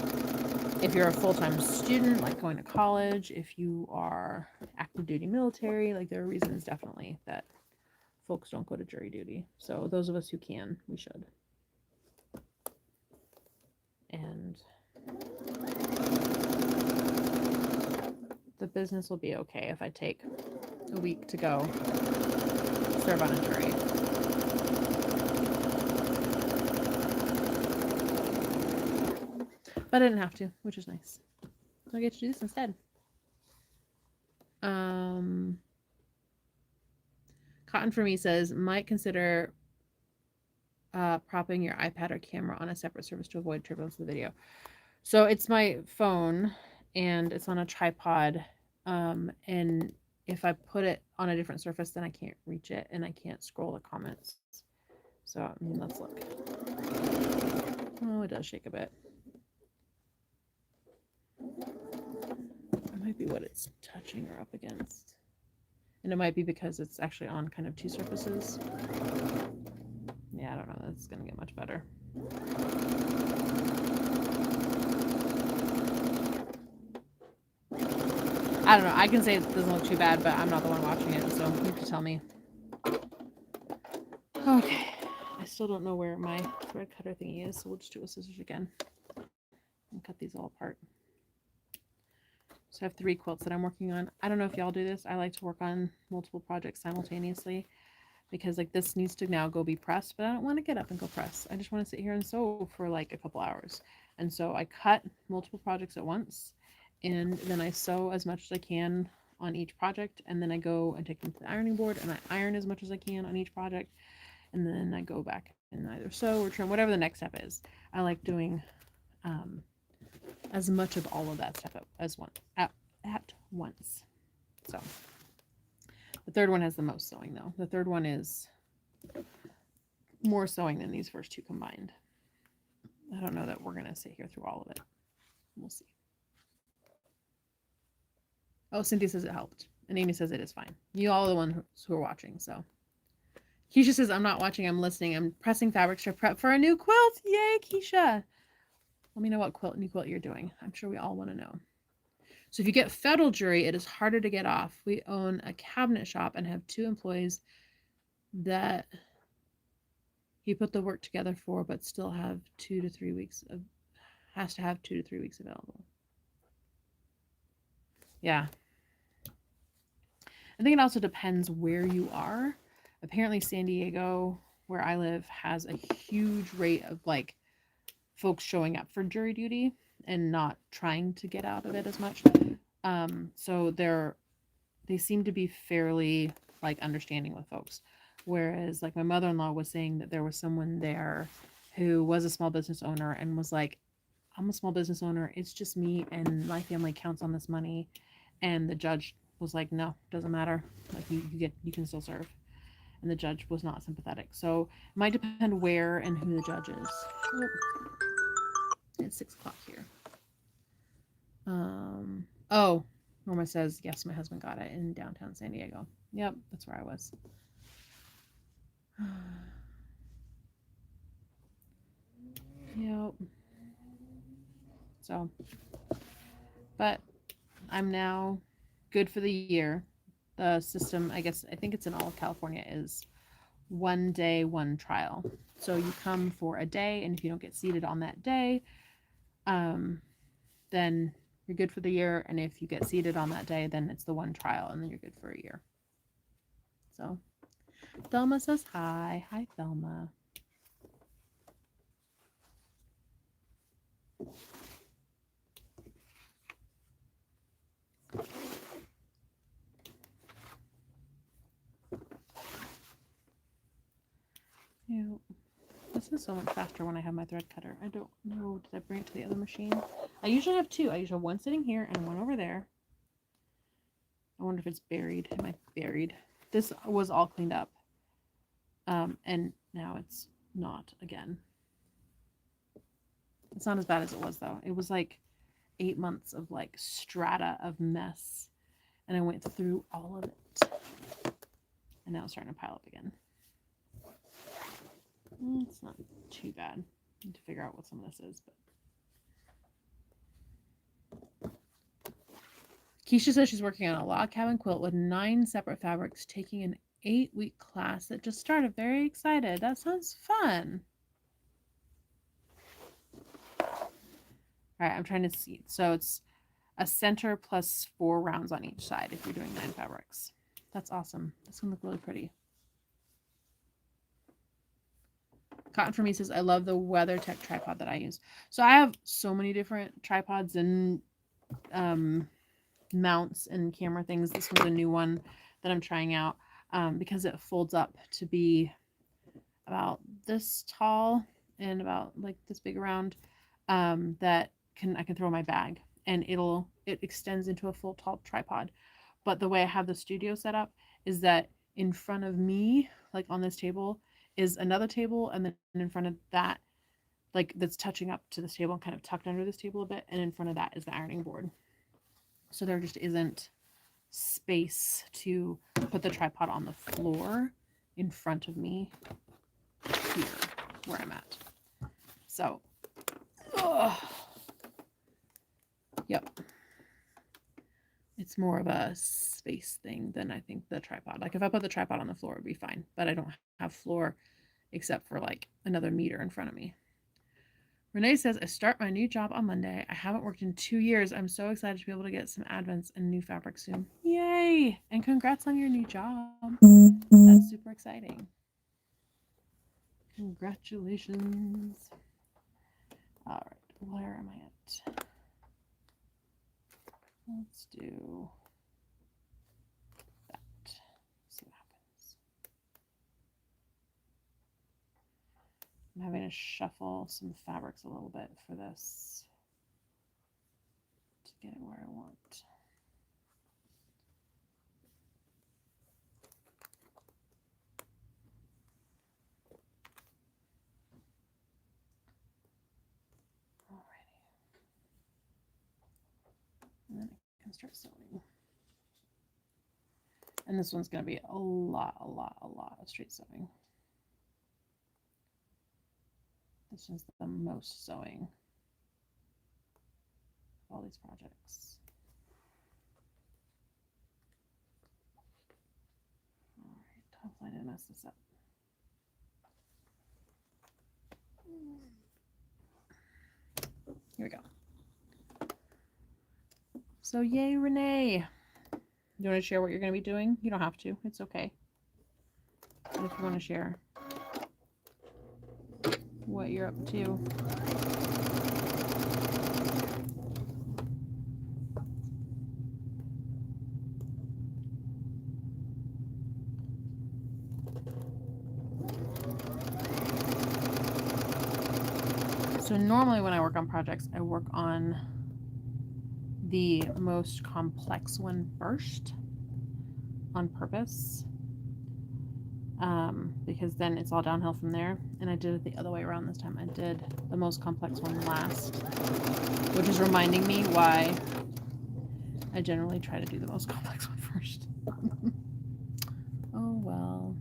If you're a full-time student, like going to college, if you are active duty military, like there are reasons definitely that folks don't go to jury duty. So those of us who can, we should. And the business will be okay if I take a week to go serve on a jury. But I didn't have to, which is nice. So I get to do this instead. Cotton for me says, might consider propping your iPad or camera on a separate surface to avoid turbulence of the video. So it's my phone and it's on a tripod. And if I put it on a different surface, then I can't reach it and I can't scroll the comments. So, I mean, let's look. Oh, it does shake a bit. It might be what it's touching or up against. And it might be because it's actually on kind of 2 surfaces. Yeah, I don't know. That's going to get much better. I don't know. I can say it doesn't look too bad, but I'm not the one watching it, so you can tell me. Okay. I still don't know where my thread cutter thingy is, so we'll just do it with scissors again and cut these all apart. So I have 3 quilts that I'm working on. I don't know if y'all do this. I like to work on multiple projects simultaneously because like this needs to now go be pressed, but I don't want to get up and go press. I just want to sit here and sew for like a couple hours. And so I cut multiple projects at once and then I sew as much as I can on each project, and then I go and take them to the ironing board and I iron as much as I can on each project, and then I go back and either sew or trim, whatever the next step is. I like doing as much of all of that stuff as one at once. So the third one has the most sewing though. The third one is more sewing than these first 2 combined. I don't know that we're gonna sit here through all of it. We'll see. Oh, Cynthia says it helped, and Amy says it is fine. You all are the ones who are watching. So Keisha says, I'm not watching, I'm listening. I'm pressing fabrics to prep for a new quilt. Yay, Keisha. Let me know what new quilt you're doing. I'm sure we all want to know. So if you get federal jury, it is harder to get off. We own a cabinet shop and have 2 employees that he put the work together for, but still have 2 to 3 weeks of, has to have 2 to 3 weeks available. Yeah. I think it also depends where you are. Apparently San Diego, where I live, has a huge rate of like folks showing up for jury duty and not trying to get out of it as much. So they seem to be fairly like understanding with folks. Whereas like my mother-in-law was saying that there was someone there who was a small business owner and was like, I'm a small business owner. It's just me and my family counts on this money. And the judge was like, no, doesn't matter. Like you can still serve. and the judge was not sympathetic. So it might depend where and who the judge is. Oh, it's 6 o'clock here. Oh, Norma says, yes, my husband got it in downtown San Diego. Yep, that's where I was. Yep. So, but I'm now good for the year. The system, I think it's in all of California, is 1 day, 1 trial. So you come for a day, and if you don't get seated on that day, then you're good for the year. And if you get seated on that day, then it's the 1 trial, and then you're good for a year. So Thelma says hi. Hi, Thelma. Ew. This is so much faster when I have my thread cutter. I don't know. Did I bring it to the other machine? I usually have 2. I usually have one sitting here and one over there. I wonder if it's buried. Am I buried? This was all cleaned up. And now it's not again. It's not as bad as it was, though. It was like 8 months of like strata of mess. And I went through all of it. And now it's starting to pile up again. It's not too bad. I need to figure out what some of this is. But Keisha says she's working on a log cabin quilt with 9 separate fabrics, taking an 8-week class that just started. Very excited. That sounds fun. All right, I'm trying to see. So it's a center plus 4 rounds on each side if you're doing 9 fabrics. That's awesome. That's going to look really pretty. Cotton for Me says, I love the WeatherTech tripod that I use. So I have so many different tripods and mounts and camera things. This was a new one that I'm trying out because it folds up to be about this tall and about like this big around that I can throw in my bag, and it extends into a full tall tripod. But the way I have the studio set up is that in front of me, like on this table, is another table, and then in front of that, like that's touching up to this table and kind of tucked under this table a bit, and in front of that is the ironing board. So there just isn't space to put the tripod on the floor in front of me here where I'm at. So, yep. It's more of a space thing than I think the tripod. Like if I put the tripod on the floor, it would be fine, but I don't have floor except for like another meter in front of me. Renee says, I start my new job on Monday. I haven't worked in 2 years. I'm so excited to be able to get some advents and new fabric soon. Yay! And congrats on your new job. That's super exciting. Congratulations. All right, where am I at? Let's do that. See what happens. I'm having to shuffle some fabrics a little bit for this to get it where I want. Alrighty. And then I can start sewing. And this one's going to be a lot of straight sewing. This is the most sewing of all these projects. All right, hopefully I didn't mess this up. Here we go. So yay, Renee. You want to share what you're going to be doing? You don't have to. It's okay. But if you want to share what you're up to. So normally when I work on projects, I work on the most complex one first on purpose. because then it's all downhill from there. And I did it the other way around this time. I did the most complex one last, which is reminding me why I generally try to do the most complex one first. Oh well.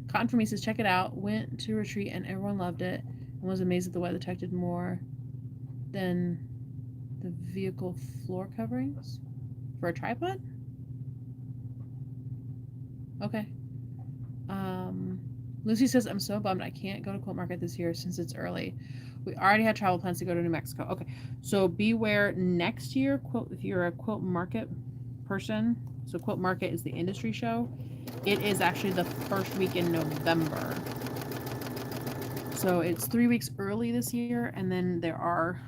Cotton for Me says, check it out. Went to retreat and everyone loved it and was amazed that the weather detected more than the vehicle floor coverings for a tripod. Okay. Lucy says, I'm so bummed I can't go to Quilt Market this year since it's early. We already had travel plans to go to New Mexico. Okay, so beware next year, if you're a Quilt Market person. So Quilt Market is the industry show. It is actually the first week in November. So it's 3 weeks early this year, and then there are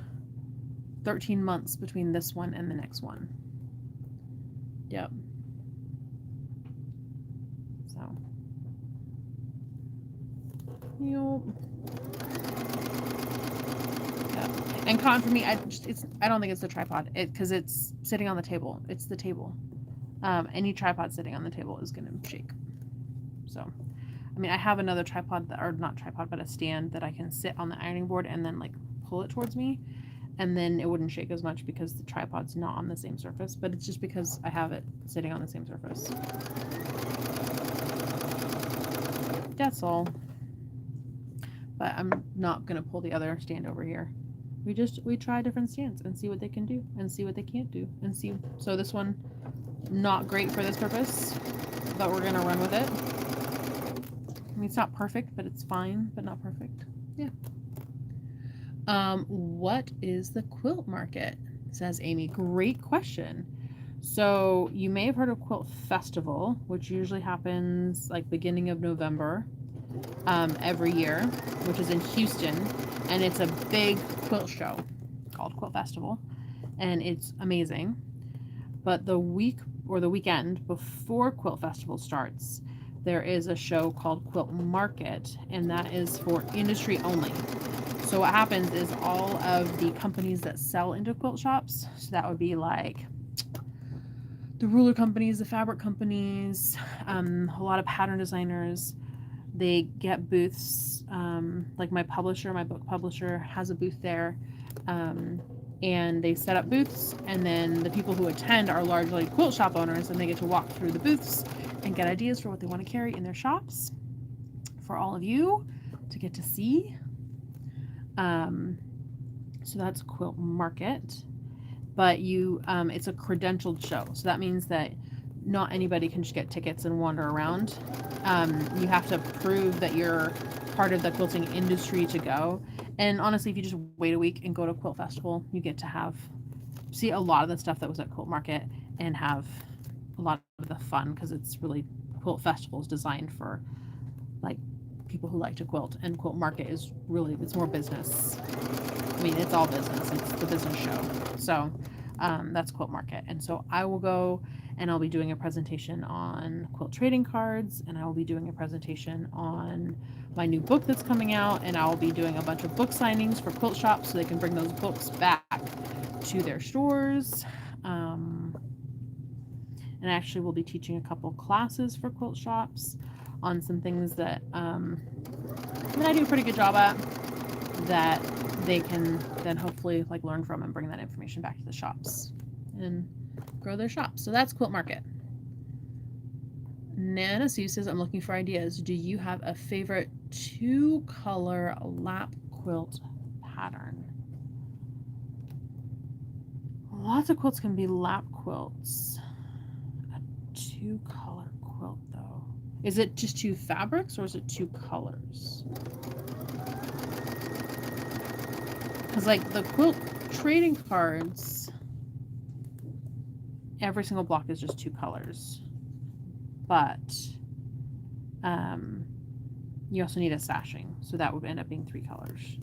13 months between this one and the next one. Yep. So. Yep. And Cotton for Me, I don't think it's the tripod, because it's sitting on the table. It's the table. Any tripod sitting on the table is going to shake. So, I mean, I have another tripod, or not tripod, but a stand that I can sit on the ironing board and then like pull it towards me, and then it wouldn't shake as much because the tripod's not on the same surface, but it's just because I have it sitting on the same surface. That's all. But I'm not going to pull the other stand over here. We try different stands and see what they can do and see what they can't do and see. So this one, not great for this purpose, but we're going to run with it. I mean, it's not perfect, but it's fine, but not perfect. Yeah. What is the quilt market? Says Amy. Great question. So you may have heard of Quilt Festival, which usually happens like beginning of November every year, which is in Houston, and it's a big quilt show called Quilt Festival, and it's amazing. But the week or the weekend before Quilt Festival starts, there is a show called Quilt Market, and that is for industry only. So what happens is all of the companies that sell into quilt shops, so that would be like the ruler companies, the fabric companies, a lot of pattern designers, they get booths. Like my book publisher has a booth there, and they set up booths, and then the people who attend are largely quilt shop owners, and they get to walk through the booths and get ideas for what they want to carry in their shops for all of you to get to see. So that's Quilt Market, but it's a credentialed show. So that means that not anybody can just get tickets and wander around. You have to prove that you're part of the quilting industry to go. And honestly, if you just wait a week and go to Quilt Festival, you get to see a lot of the stuff that was at Quilt Market and have a lot of the fun, because it's really, Quilt Festival is designed for like people who like to quilt, and Quilt Market is really, it's more business. I mean, it's all business. It's the business show. So that's Quilt Market. And so I will go, and I'll be doing a presentation on quilt trading cards, and I will be doing a presentation on my new book that's coming out, and I will be doing a bunch of book signings for quilt shops so they can bring those books back to their stores. And actually we'll be teaching a couple classes for quilt shops on some things that I do a pretty good job at, that they can then hopefully like learn from and bring that information back to the shops and grow their shops. So that's Quilt Market. Nana Sue says, I'm looking for ideas. Do you have a favorite 2-color lap quilt pattern? Lots of quilts can be lap quilts. A 2-color quilt though. Is it just 2 fabrics or is it 2 colors? Because like the quilt trading cards, every single block is just 2 colors. But you also need a sashing, so that would end up being 3 colors.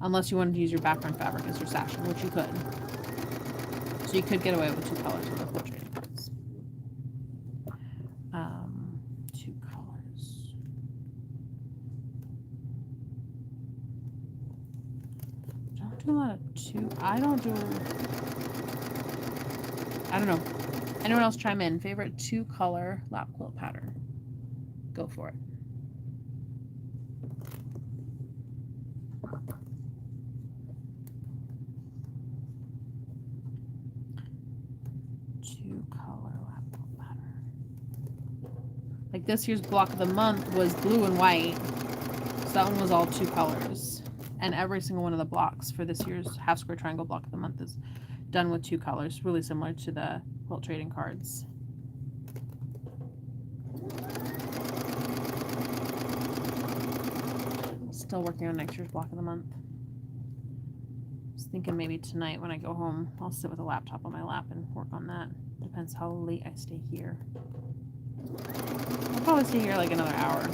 Unless you wanted to use your background fabric as your sashing, which you could. So you could get away with 2 colors with the quilt trading cards. 2 colors. Don't do a lot of 2. I don't know. Anyone else chime in? Favorite 2-color lap quilt pattern? Go for it. Two color lap quilt pattern. Like this year's block of the month was blue and white. So that one was all two colors. And every single one of the blocks for this year's half square triangle block of the month is done with two colors, really similar to the quilt trading cards. Still working on next year's block of the month. I was thinking maybe tonight when I go home, I'll sit with a laptop on my lap and work on that. Depends how late I stay here. I'll probably stay here like another hour.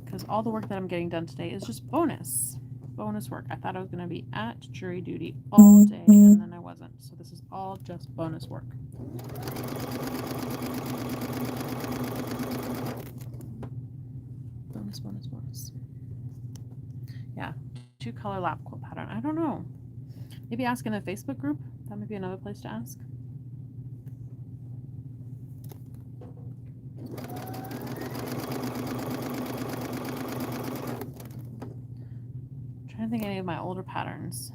Because all the work that I'm getting done today is just bonus work. I thought I was going to be at jury duty all day, and then I wasn't. So this is all just bonus work. Bonus. Yeah, two color lap quilt pattern. I don't know. Maybe ask in the Facebook group. That might be another place to ask. I'm trying to think any of my older patterns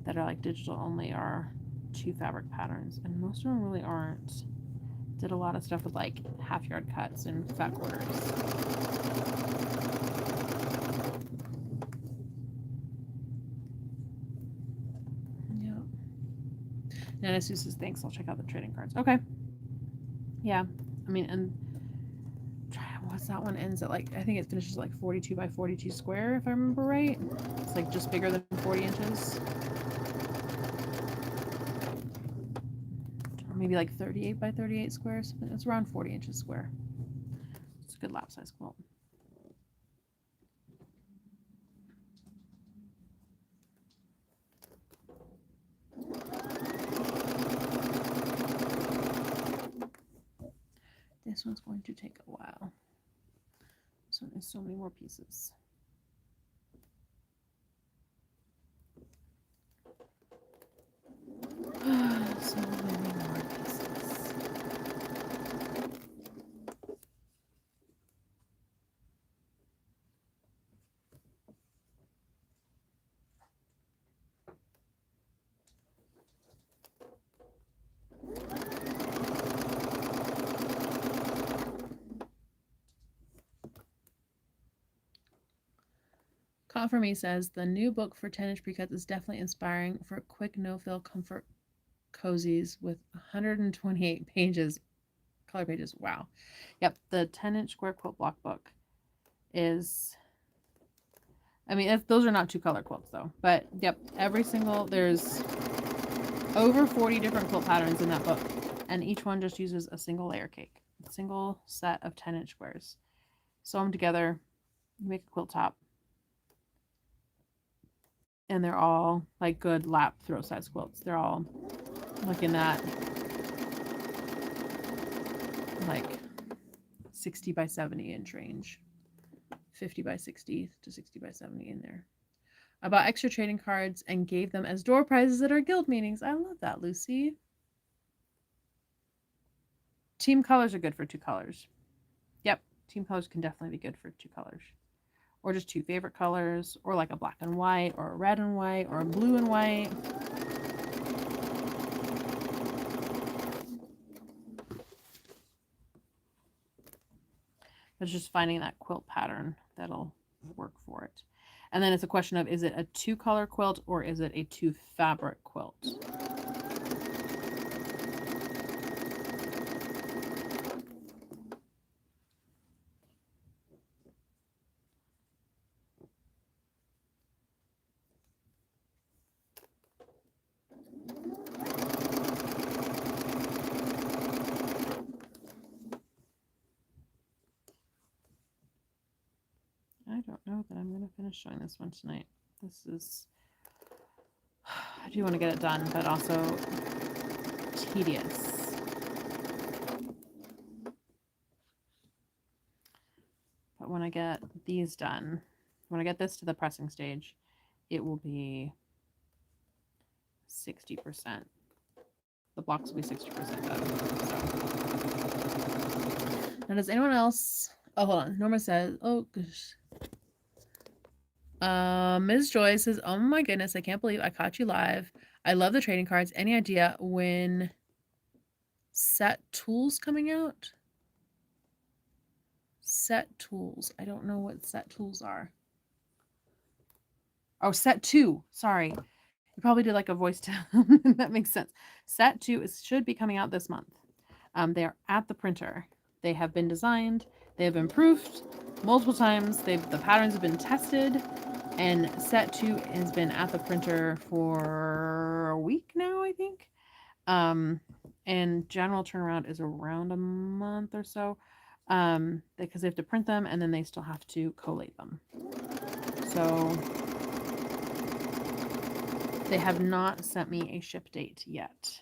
that are like digital only are two fabric patterns, and most of them really aren't. Did a lot of stuff with like half yard cuts and fat quarters. Yeah. Nana Sue says thanks. I'll check out the trading cards. Okay. Yeah. I mean, and what's that one ends at like, I think it finishes like 42 by 42 square, if I remember right. It's like just bigger than 40 inches. Or maybe like 38 by 38 squares. It's around 40 inches square. It's a good lap size quilt. This one's going to take a while. This one has so many more pieces. So many more pieces. Call for Me says the new book for 10-inch pre-cuts is definitely inspiring for quick no-fill comfort cozies with 128 pages, color pages. Wow. Yep, the 10-inch square quilt block book is, I mean, those are not two color quilts though, but yep, there's over 40 different quilt patterns in that book, and each one just uses a single layer cake, a single set of 10-inch squares. Sew them together, make a quilt top, and they're all like good lap throw size quilts. They're all like in that like 60 by 70 inch range, 50 by 60 to 60 by 70 in there. I bought extra trading cards and gave them as door prizes at our guild meetings. I love that, Lucy. Team colors are good for two colors. Yep, team colors can definitely be good for two colors. Or just two favorite colors, or like a black and white, or a red and white, or a blue and white. It's just finding that quilt pattern that'll work for it. And then it's a question of, is it a two color quilt or is it a two fabric quilt? I don't know that I'm going to finish showing this one tonight. This is, I do want to get it done, but also tedious. But when I get these done, when I get this to the pressing stage, it will be 60%. The blocks will be 60% done. So. Now, does anyone else? Oh, hold on. Norma says, "Oh gosh." Ms. Joy says, "Oh my goodness, I can't believe I caught you live. I love the trading cards. Any idea when set tools coming out?" Set tools. I don't know what set tools are. Oh, set two. Sorry. You probably did like a voice to that makes sense. Set two should be coming out this month. They are at the printer. They have been designed. They have been proofed multiple times. The patterns have been tested, and set two has been at the printer for a week now, I think. And general turnaround is around a month or so, because they have to print them and then they still have to collate them. So they have not sent me a ship date yet.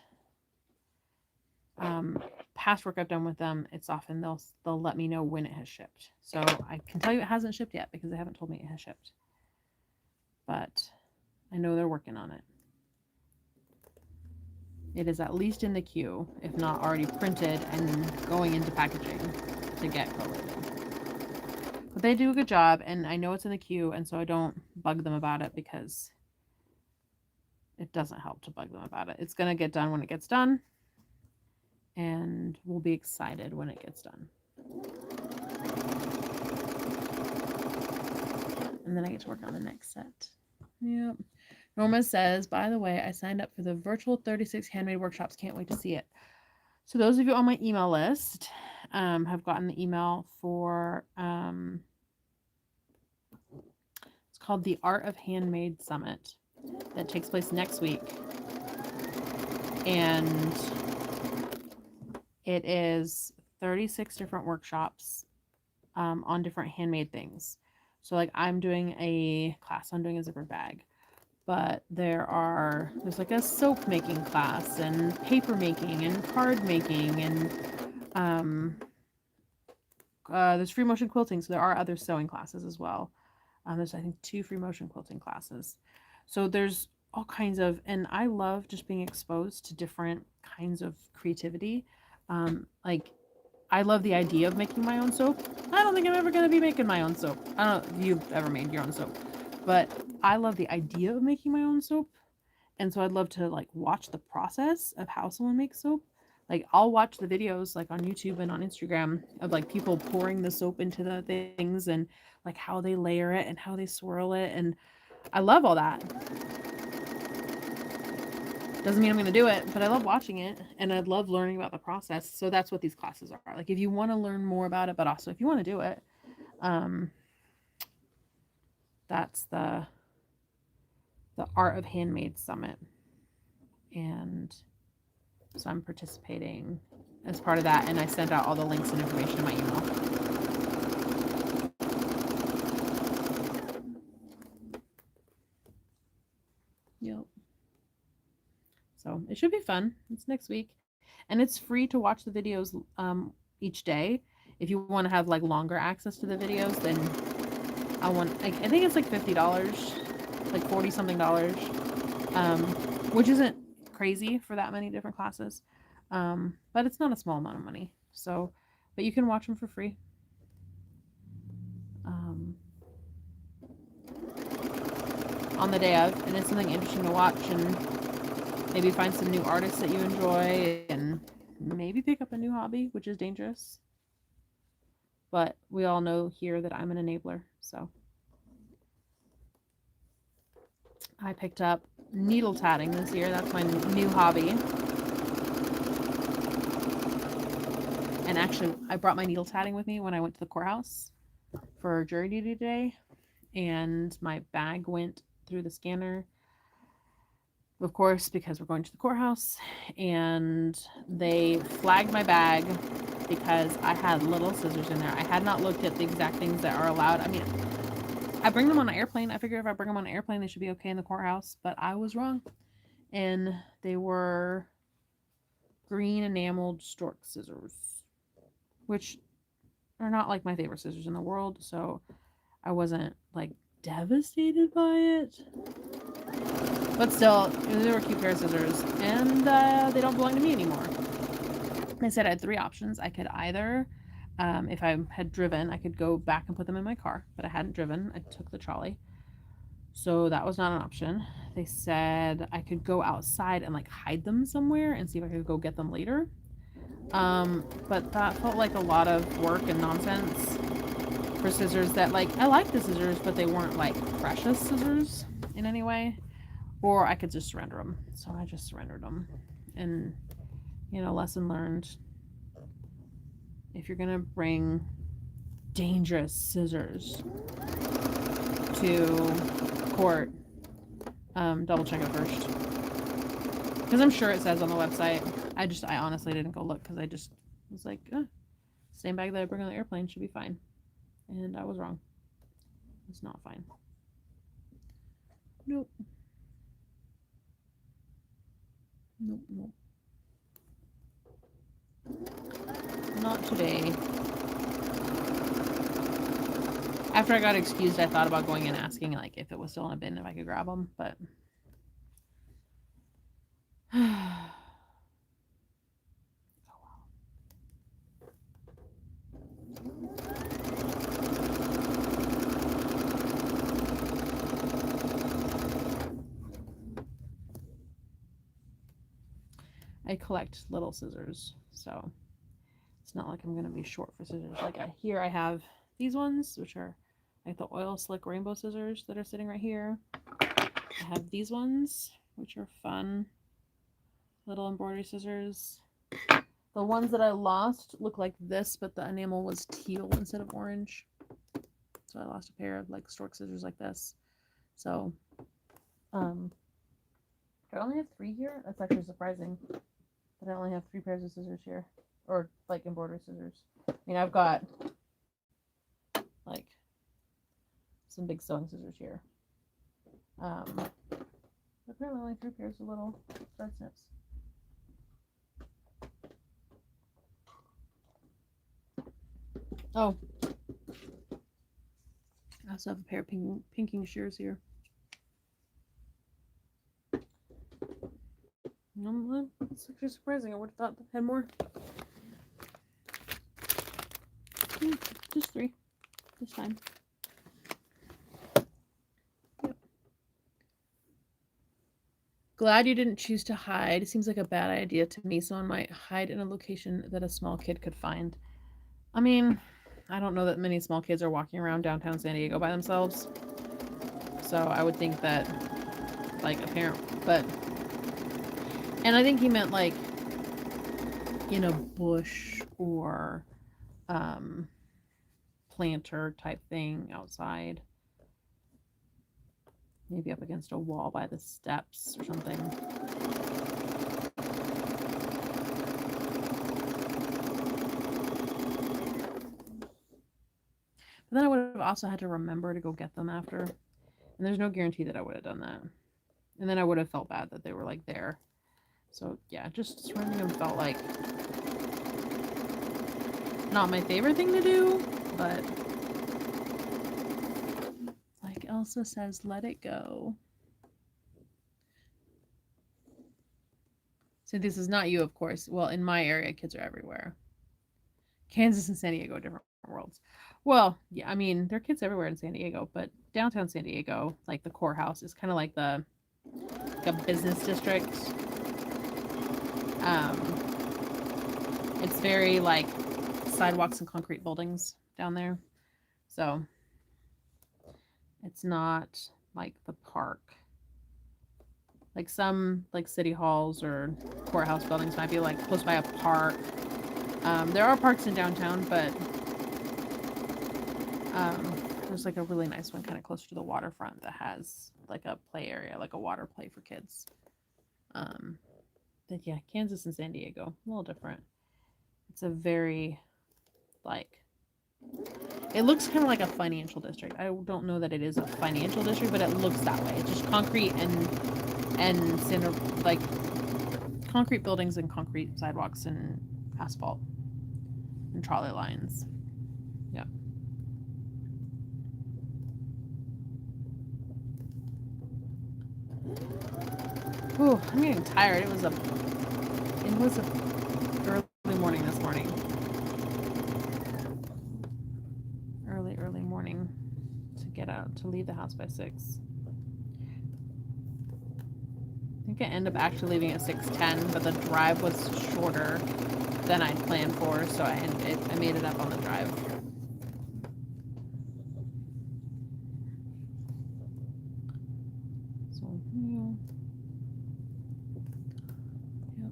Past work I've done with them, it's often they'll let me know when it has shipped. So I can tell you it hasn't shipped yet because they haven't told me it has shipped. But I know they're working on it. It is at least in the queue, if not already printed and going into packaging to get collated. But they do a good job, and I know it's in the queue, and so I don't bug them about it because it doesn't help to bug them about it. It's going to get done when it gets done, and we'll be excited when it gets done. And then I get to work on the next set. Yep. Norma says, "By the way, I signed up for the virtual 36 handmade workshops. Can't wait to see it." So those of you on my email list have gotten the email for, it's called the Art of Handmade Summit that takes place next week. And it is 36 different workshops on different handmade things. So like I'm doing a class on doing a zipper bag. But there's like a soap making class and paper making and card making and there's free motion quilting. So there are other sewing classes as well. There's I think 2 free motion quilting classes. So there's all kinds of, and I love just being exposed to different kinds of creativity. Like I love the idea of making my own soap. I don't think I'm ever going to be making my own soap. I don't know if you've ever made your own soap. But I love the idea of making my own soap. And so I'd love to like watch the process of how someone makes soap. Like I'll watch the videos like on YouTube and on Instagram of like people pouring the soap into the things and like how they layer it and how they swirl it. And I love all that. Doesn't mean I'm going to do it, but I love watching it and I love learning about the process. So that's what these classes are. Like if you want to learn more about it, but also if you want to do it, that's the Art of Handmade Summit. And so I'm participating as part of that, and I sent out all the links and information in my email. Yep. So it should be fun. It's next week. And it's free to watch the videos each day. If you want to have like longer access to the videos, then I think it's like $50, like 40 something dollars, which isn't crazy for that many different classes. But it's not a small amount of money. So, but you can watch them for free. On the day of, and it's something interesting to watch and maybe find some new artists that you enjoy and maybe pick up a new hobby, which is dangerous. But we all know here that I'm an enabler, so. I picked up needle tatting this year. That's my new hobby. And actually, I brought my needle tatting with me when I went to the courthouse for jury duty today. And my bag went through the scanner, of course, because we're going to the courthouse. And they flagged my bag because I had little scissors in there. I had not looked at the exact things that are allowed. I mean, I bring them on an airplane. I figure if I bring them on an airplane, they should be okay in the courthouse. But I was wrong. And they were green enameled stork scissors, which are not like my favorite scissors in the world. So I wasn't like devastated by it. But still, they were a cute pair of scissors. And they don't belong to me anymore. They said I had 3 options. I could either If I had driven, I could go back and put them in my car, but I hadn't driven. I took the trolley. So that was not an option. They said I could go outside and like hide them somewhere and see if I could go get them later. But that felt like a lot of work and nonsense for scissors that, like, I like the scissors, but they weren't like precious scissors in any way. Or I could just surrender them. So I just surrendered them. And, lesson learned. If you're going to bring dangerous scissors to court, double check it first. Because I'm sure it says on the website. I honestly didn't go look because I just was like, same bag that I bring on the airplane should be fine. And I was wrong. It's not fine. Nope. Nope. Not today. After I got excused, I thought about going and asking, like, if it was still in a bin, if I could grab them, but... I collect little scissors, so it's not like I'm going to be short for scissors. Like here I have these ones, which are like the oil slick rainbow scissors that are sitting right here. I have these ones, which are fun little embroidery scissors. The ones that I lost look like this, but the enamel was teal instead of orange. So I lost a pair of like stork scissors like this. So, I only have 3 here. That's actually surprising that I only have 3 pairs of scissors here, or like embroidery scissors. I mean, I've got like some big sewing scissors here. Apparently only 3 pairs of little thread snips. Oh, I also have a pair of pinking shears here. No, it's actually surprising. I would have thought they had more. Just 3 this time. Yep. Glad you didn't choose to hide. It seems like a bad idea to me. Someone might hide in a location that a small kid could find. I mean, I don't know that many small kids are walking around downtown San Diego by themselves. So I would think that, like, a parent, but... And I think he meant, like, in a bush or planter type thing outside. Maybe up against a wall by the steps or something. But then I would have also had to remember to go get them after. And there's no guarantee that I would have done that. And then I would have felt bad that they were, like, there. So, yeah, just surrendering them felt like not my favorite thing to do, but like Elsa says, let it go. So this is not you, of course. Well, in my area, kids are everywhere. Kansas and San Diego are different worlds. Well, yeah, I mean, there are kids everywhere in San Diego, but downtown San Diego, like the Courthouse, is kind of like a business district. It's very like sidewalks and concrete buildings down there. So it's not like the park. Like some like city halls or courthouse buildings might be like close by a park. There are parks in downtown, but there's like a really nice one kind of closer to the waterfront that has like a play area, like a water play for kids. But yeah, Kansas and San Diego, a little different. It's a very, like, it looks kind of like a financial district. I don't know that it is a financial district, but it looks that way. It's just concrete and cinder, like, concrete buildings and concrete sidewalks and asphalt and trolley lines. Yeah. Ooh, I'm getting tired. It was a early morning this morning. to leave the house by 6. I think I ended up actually leaving at 6:10, but the drive was shorter than I'd planned for, so I made it up on the drive. So, yeah. Yep.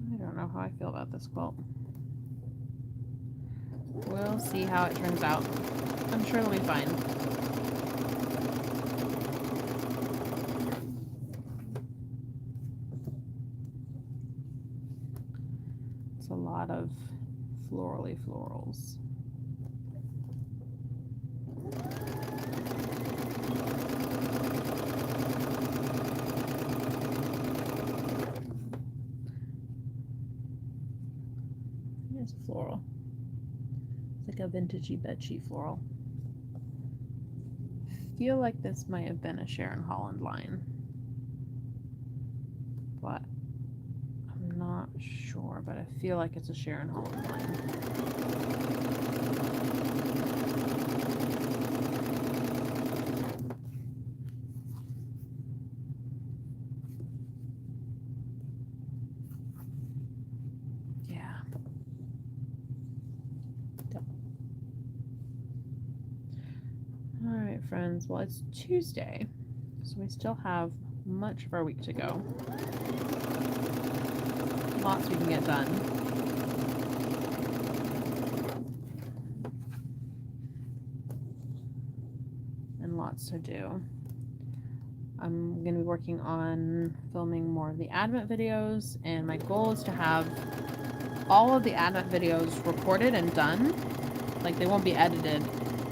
I don't know how I feel about this quilt. We'll see how it turns out. I'm sure it'll be fine. It's a lot of florally florals. Here's a floral. It's like a vintagey bedsheet floral. I feel like this might have been a Sharon Holland line, but I'm not sure, but I feel like it's a Sharon Holland line. Yeah. All right, friends. Well, it's Tuesday, so we still have much of our week to go. Lots we can get done. And lots to do. I'm going to be working on filming more of the Advent videos, and my goal is to have all of the Advent videos recorded and done. Like, they won't be edited,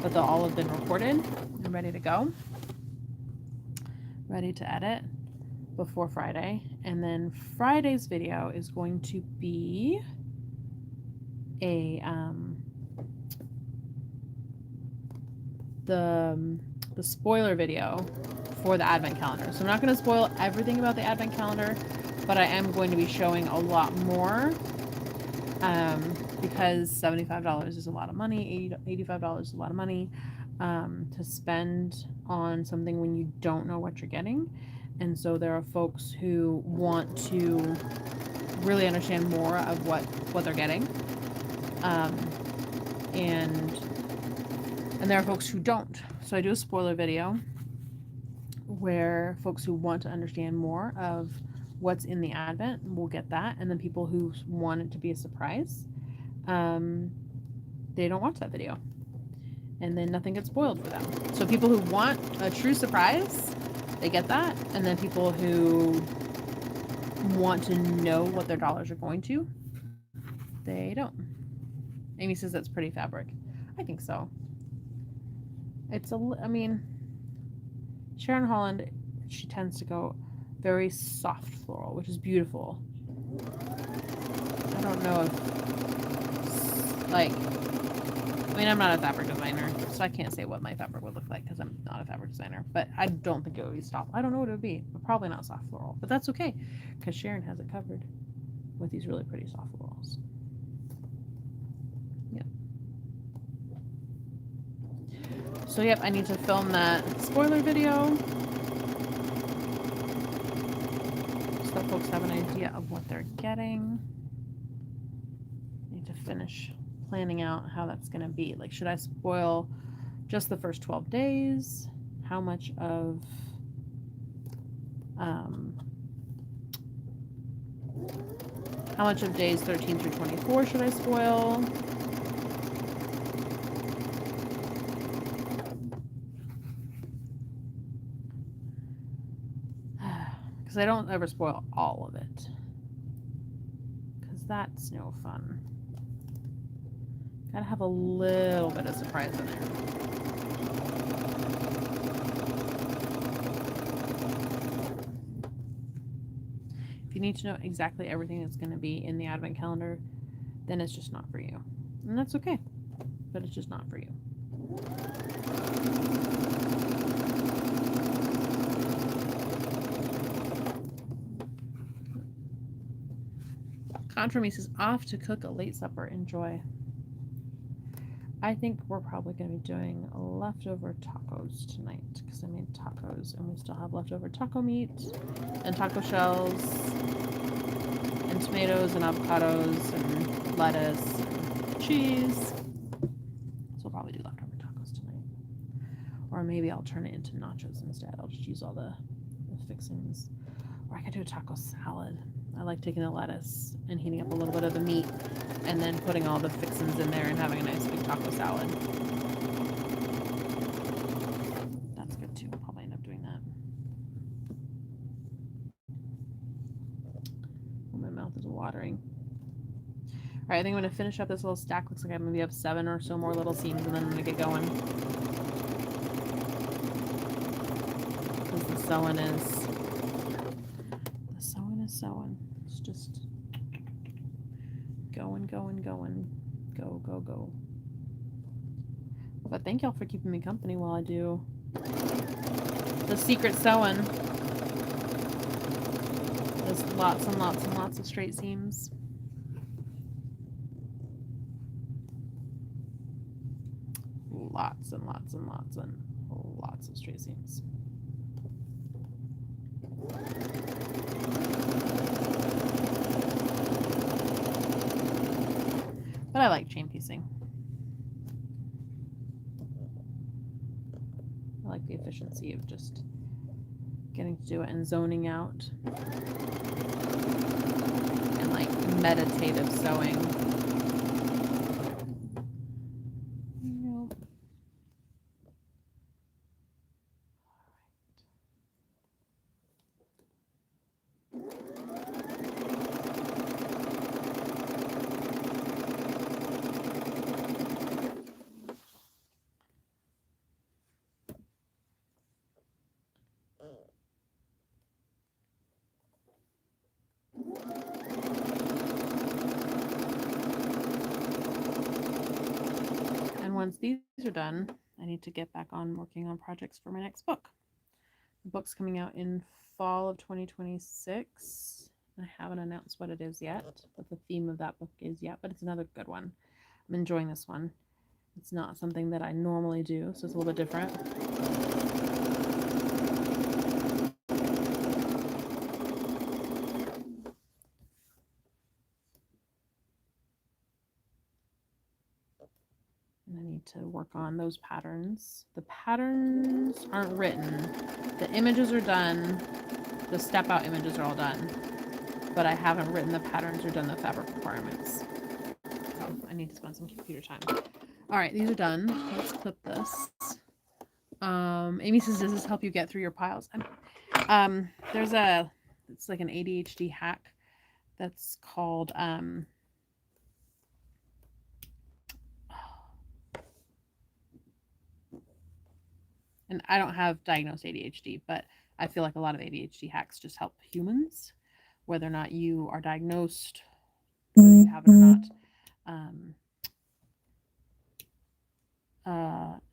but they'll all have been recorded and ready to go. Ready to edit before Friday. And then Friday's video is going to be a the spoiler video for the Advent calendar. So I'm not going to spoil everything about the Advent calendar, but I am going to be showing a lot more because $75 is a lot of money, $85 is a lot of money to spend on something when you don't know what you're getting. And so there are folks who want to really understand more of what they're getting. And there are folks who don't. So I do a spoiler video where folks who want to understand more of what's in the Advent will get that. And then people who want it to be a surprise, they don't watch that video. And then nothing gets spoiled for them. So people who want a true surprise, they get that. And then people who want to know what their dollars are going to, they don't. Amy says that's pretty fabric. I think so. I mean, Sharon Holland, she tends to go very soft floral, which is beautiful. I don't know if, like, I mean, I'm not a fabric designer, so I can't say what my fabric would look like because I'm not a fabric designer, but I don't think it would be soft. I don't know what it would be, but probably not soft floral, but that's okay because Sharon has it covered with these really pretty soft florals. Yep. So, yep, I need to film that spoiler video so that folks have an idea of what they're getting. I need to finish planning out how that's going to be. Like, should I spoil just the first 12 days? How much of days 13 through 24 should I spoil? Because I don't ever spoil all of it, because that's no fun. Gotta have a little bit of surprise in there. If you need to know exactly everything that's going to be in the Advent calendar, then it's just not for you. And that's okay, but it's just not for you. Contramis is off to cook a late supper. Enjoy. I think we're probably going to be doing leftover tacos tonight because I made tacos and we still have leftover taco meat and taco shells and tomatoes and avocados and lettuce and cheese. So we'll probably do leftover tacos tonight. Or maybe I'll turn it into nachos instead. I'll just use all the fixings. Or I could do a taco salad. I like taking the lettuce and heating up a little bit of the meat and then putting all the fixings in there and having a nice big taco salad. That's good too. I'll probably end up doing that. Oh, my mouth is watering. All right, I think I'm going to finish up this little stack. Looks like I maybe have 7 or so more little seams, and then I'm going to get going. Because the sewing is sewing. It's just going. Go. But thank y'all for keeping me company while I do the secret sewing. There's lots and lots of straight seams. Lots of straight seams. But I like chain piecing. I like the efficiency of just getting to do it and zoning out. And like meditative sewing. Once these are done, I need to get back on working on projects for my next book. The book's coming out in fall of 2026. I haven't announced what it is yet, what the theme of that book is yet, but it's another good one. I'm enjoying this one. It's not something that I normally do, so it's a little bit different. And I need to work on those patterns. The patterns aren't written. The images are done. The step out images are all done. But I haven't written the patterns or done the fabric requirements. So I need to spend some computer time. All right, these are done. Let's clip this. Amy says, does this help you get through your piles? It's like an ADHD hack that's called, and I don't have diagnosed ADHD, but I feel like a lot of ADHD hacks just help humans, whether or not you are diagnosed, whether you have it or not.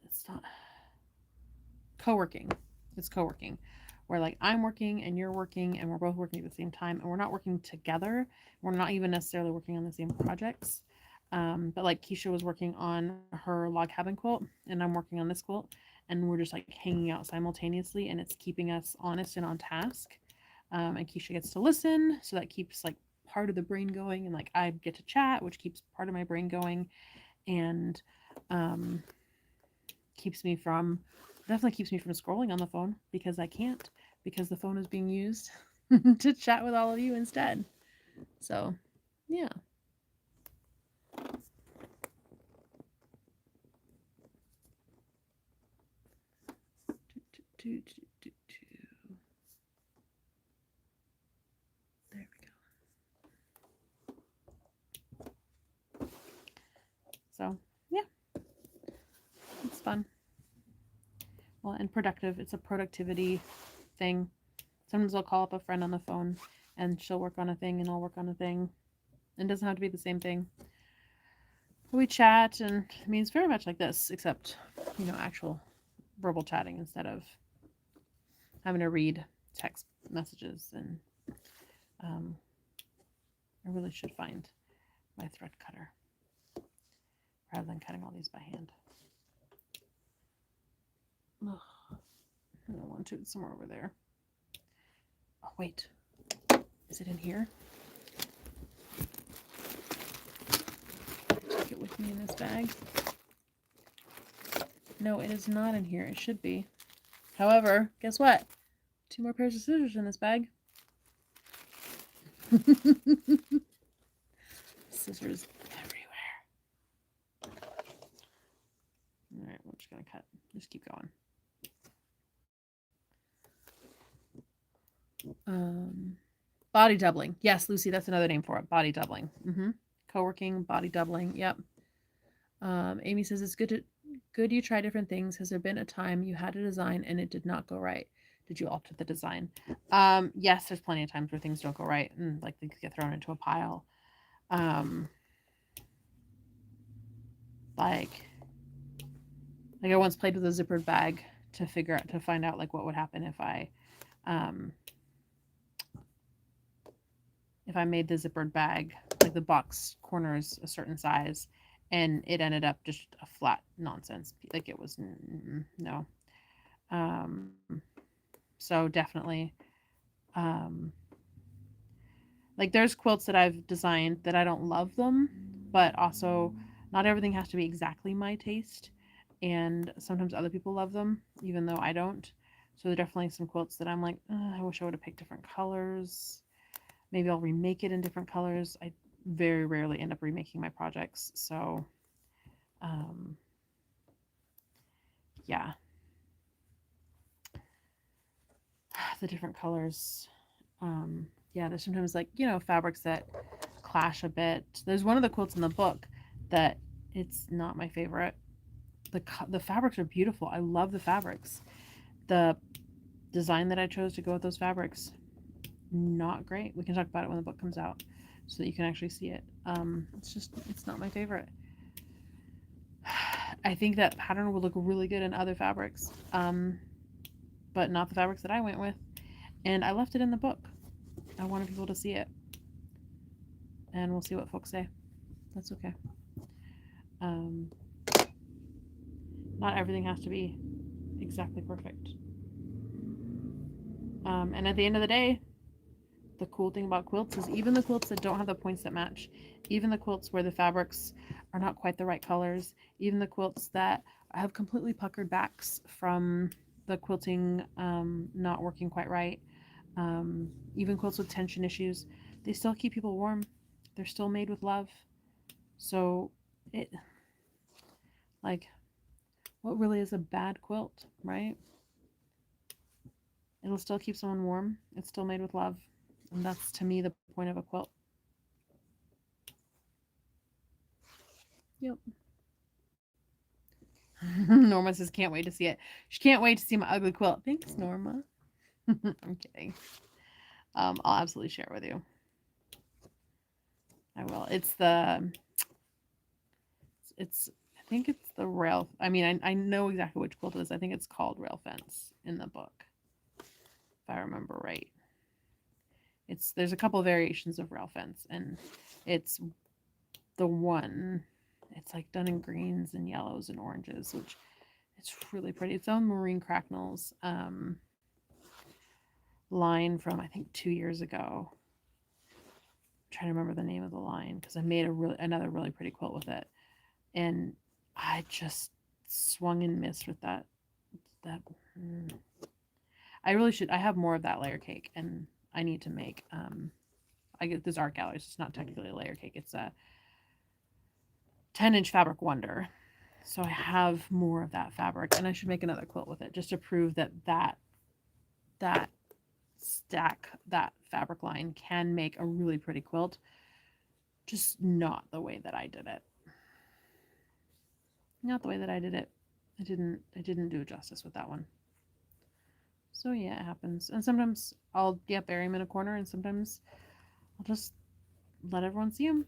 It's not co-working. It's co-working, where like I'm working and you're working and we're both working at the same time and we're not working together. We're not even necessarily working on the same projects. But like Keisha was working on her log cabin quilt and I'm working on this quilt and we're just like hanging out simultaneously and it's keeping us honest and on task. And Keisha gets to listen, so that keeps like part of the brain going, and like I get to chat, which keeps part of my brain going, and definitely keeps me from scrolling on the phone because I can't, because the phone is being used to chat with all of you instead. So yeah. There we go. So yeah, it's fun. Well, and productive. It's a productivity thing. Sometimes I'll call up a friend on the phone and she'll work on a thing and I'll work on a thing. It doesn't have to be the same thing. We chat, and I mean, it's very much like this, except, you know, actual verbal chatting instead of having to read text messages and I really should find my thread cutter rather than cutting all these by hand. Ugh. I don't want to. It's somewhere over there. Oh, wait. Is it in here? Take it with me in this bag. No, it is not in here. It should be. However, guess what? 2 more pairs of scissors in this bag. Scissors everywhere. All right, we're just going to cut. Just keep going. Body doubling. Yes, Lucy, that's another name for it. Body doubling. Co-working, body doubling. Yep. Amy says it's good you try different things. Has there been a time you had a design and it did not go right? Did you alter the design? Yes, there's plenty of times where things don't go right and like things get thrown into a pile. Like I once played with a zippered bag to find out like what would happen if I made the zippered bag, like the box corners a certain size, and it ended up just a flat nonsense. Like it was no. So definitely, like there's quilts that I've designed that I don't love them, but also not everything has to be exactly my taste. And sometimes other people love them, even though I don't. So there are definitely some quilts that I'm like, I wish I would have picked different colors. Maybe I'll remake it in different colors. I very rarely end up remaking my projects. So, yeah. The different colors. Yeah, there's sometimes like, fabrics that clash a bit. There's one of the quilts in the book that it's not my favorite. The fabrics are beautiful. I love the fabrics. The design that I chose to go with those fabrics, not great. We can talk about it when the book comes out so that you can actually see it. It's not my favorite. I think that pattern would look really good in other fabrics, but not the fabrics that I went with. And I left it in the book. I wanted people to see it. And we'll see what folks say. That's okay. Not everything has to be exactly perfect. And at the end of the day, the cool thing about quilts is even the quilts that don't have the points that match, even the quilts where the fabrics are not quite the right colors, even the quilts that have completely puckered backs from the quilting not working quite right, even quilts with tension issues, they still keep people warm. They're still made with love. So what really is a bad quilt, right? It'll still keep someone warm. It's still made with love. And that's, to me, the point of a quilt. Yep. Norma says, can't wait to see it. She can't wait to see my ugly quilt. Thanks, Norma. I'm kidding. I'll absolutely share it with you. I will. I think it's the rail. I mean, I know exactly which quilt it is. I think it's called Rail Fence in the book, if I remember right. There's a couple of variations of Rail Fence, and it's the one. It's like done in greens and yellows and oranges, which it's really pretty. It's on Maureen Cracknell's line from I think 2 years ago. I'm trying to remember the name of the line because I made another really pretty quilt with it, and I just swung and missed with that. I really should. I have more of that layer cake, and I need to make. I get this art gallery. So it's not technically a layer cake. It's a 10-inch fabric wonder. So I have more of that fabric, and I should make another quilt with it just to prove that stack, that fabric line can make a really pretty quilt, just not the way that I did it. Not the way that I did it. I didn't do justice with that one. So yeah, it happens. And sometimes I'll bury them in a corner, and sometimes I'll just let everyone see them.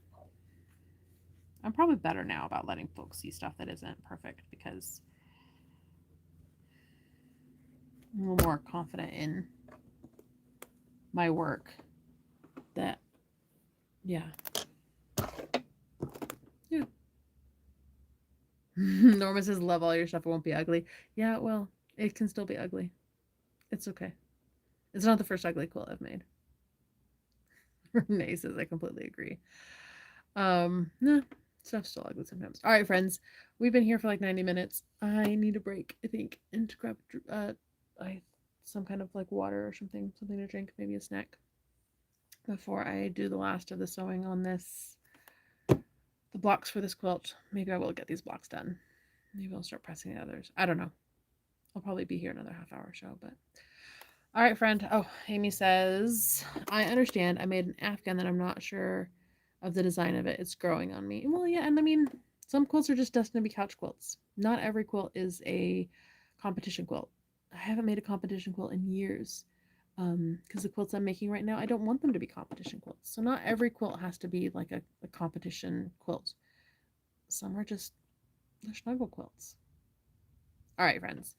I'm probably better now about letting folks see stuff that isn't perfect because I'm a little more confident in my work that Yeah. Yeah. Norma says, love all your stuff. It won't be ugly. Yeah, well, it can still be ugly. It's okay. It's not the first ugly quilt I've made. Renee says, I completely agree. No, stuff's still ugly sometimes. All right, friends. We've been here for like 90 minutes. I need a break, I think, and to grab I some kind of like water or something to drink, maybe a snack before I do the last of the sewing on this, the blocks for this quilt. Maybe I will get these blocks done. Maybe I'll start pressing the others. I don't know. I'll probably be here another half hour or so, but all right, friend. Oh, Amy says, I understand. I made an Afghan that I'm not sure of the design of it. It's growing on me. Well, yeah, and I mean, some quilts are just destined to be couch quilts. Not every quilt is a competition quilt. I haven't made a competition quilt in years. Because the quilts I'm making right now, I don't want them to be competition quilts. So not every quilt has to be like a competition quilt. Some are just they're snuggle quilts. All right, friends.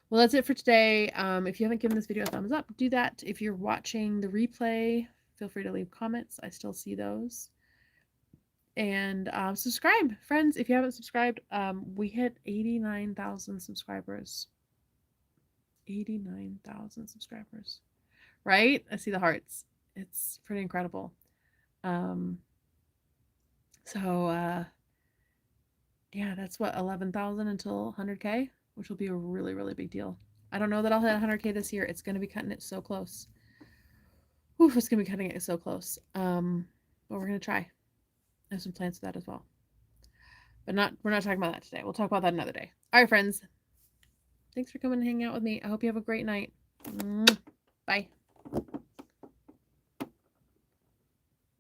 Well, that's it for today. If you haven't given this video a thumbs up, do that. If you're watching the replay, feel free to leave comments. I still see those. And subscribe, friends. If you haven't subscribed, we hit 89,000 subscribers. 89,000 subscribers. Right? I see the hearts. It's pretty incredible. Um, so, yeah, that's what, 11,000 until 100K, which will be a really, really big deal. I don't know that I'll hit 100K this year. It's going to be cutting it so close. Oof, it's going to be cutting it so close. But we're going to try. I have some plans for that as well. But we're not talking about that today. We'll talk about that another day. All right, friends. Thanks for coming and hanging out with me. I hope you have a great night. Bye.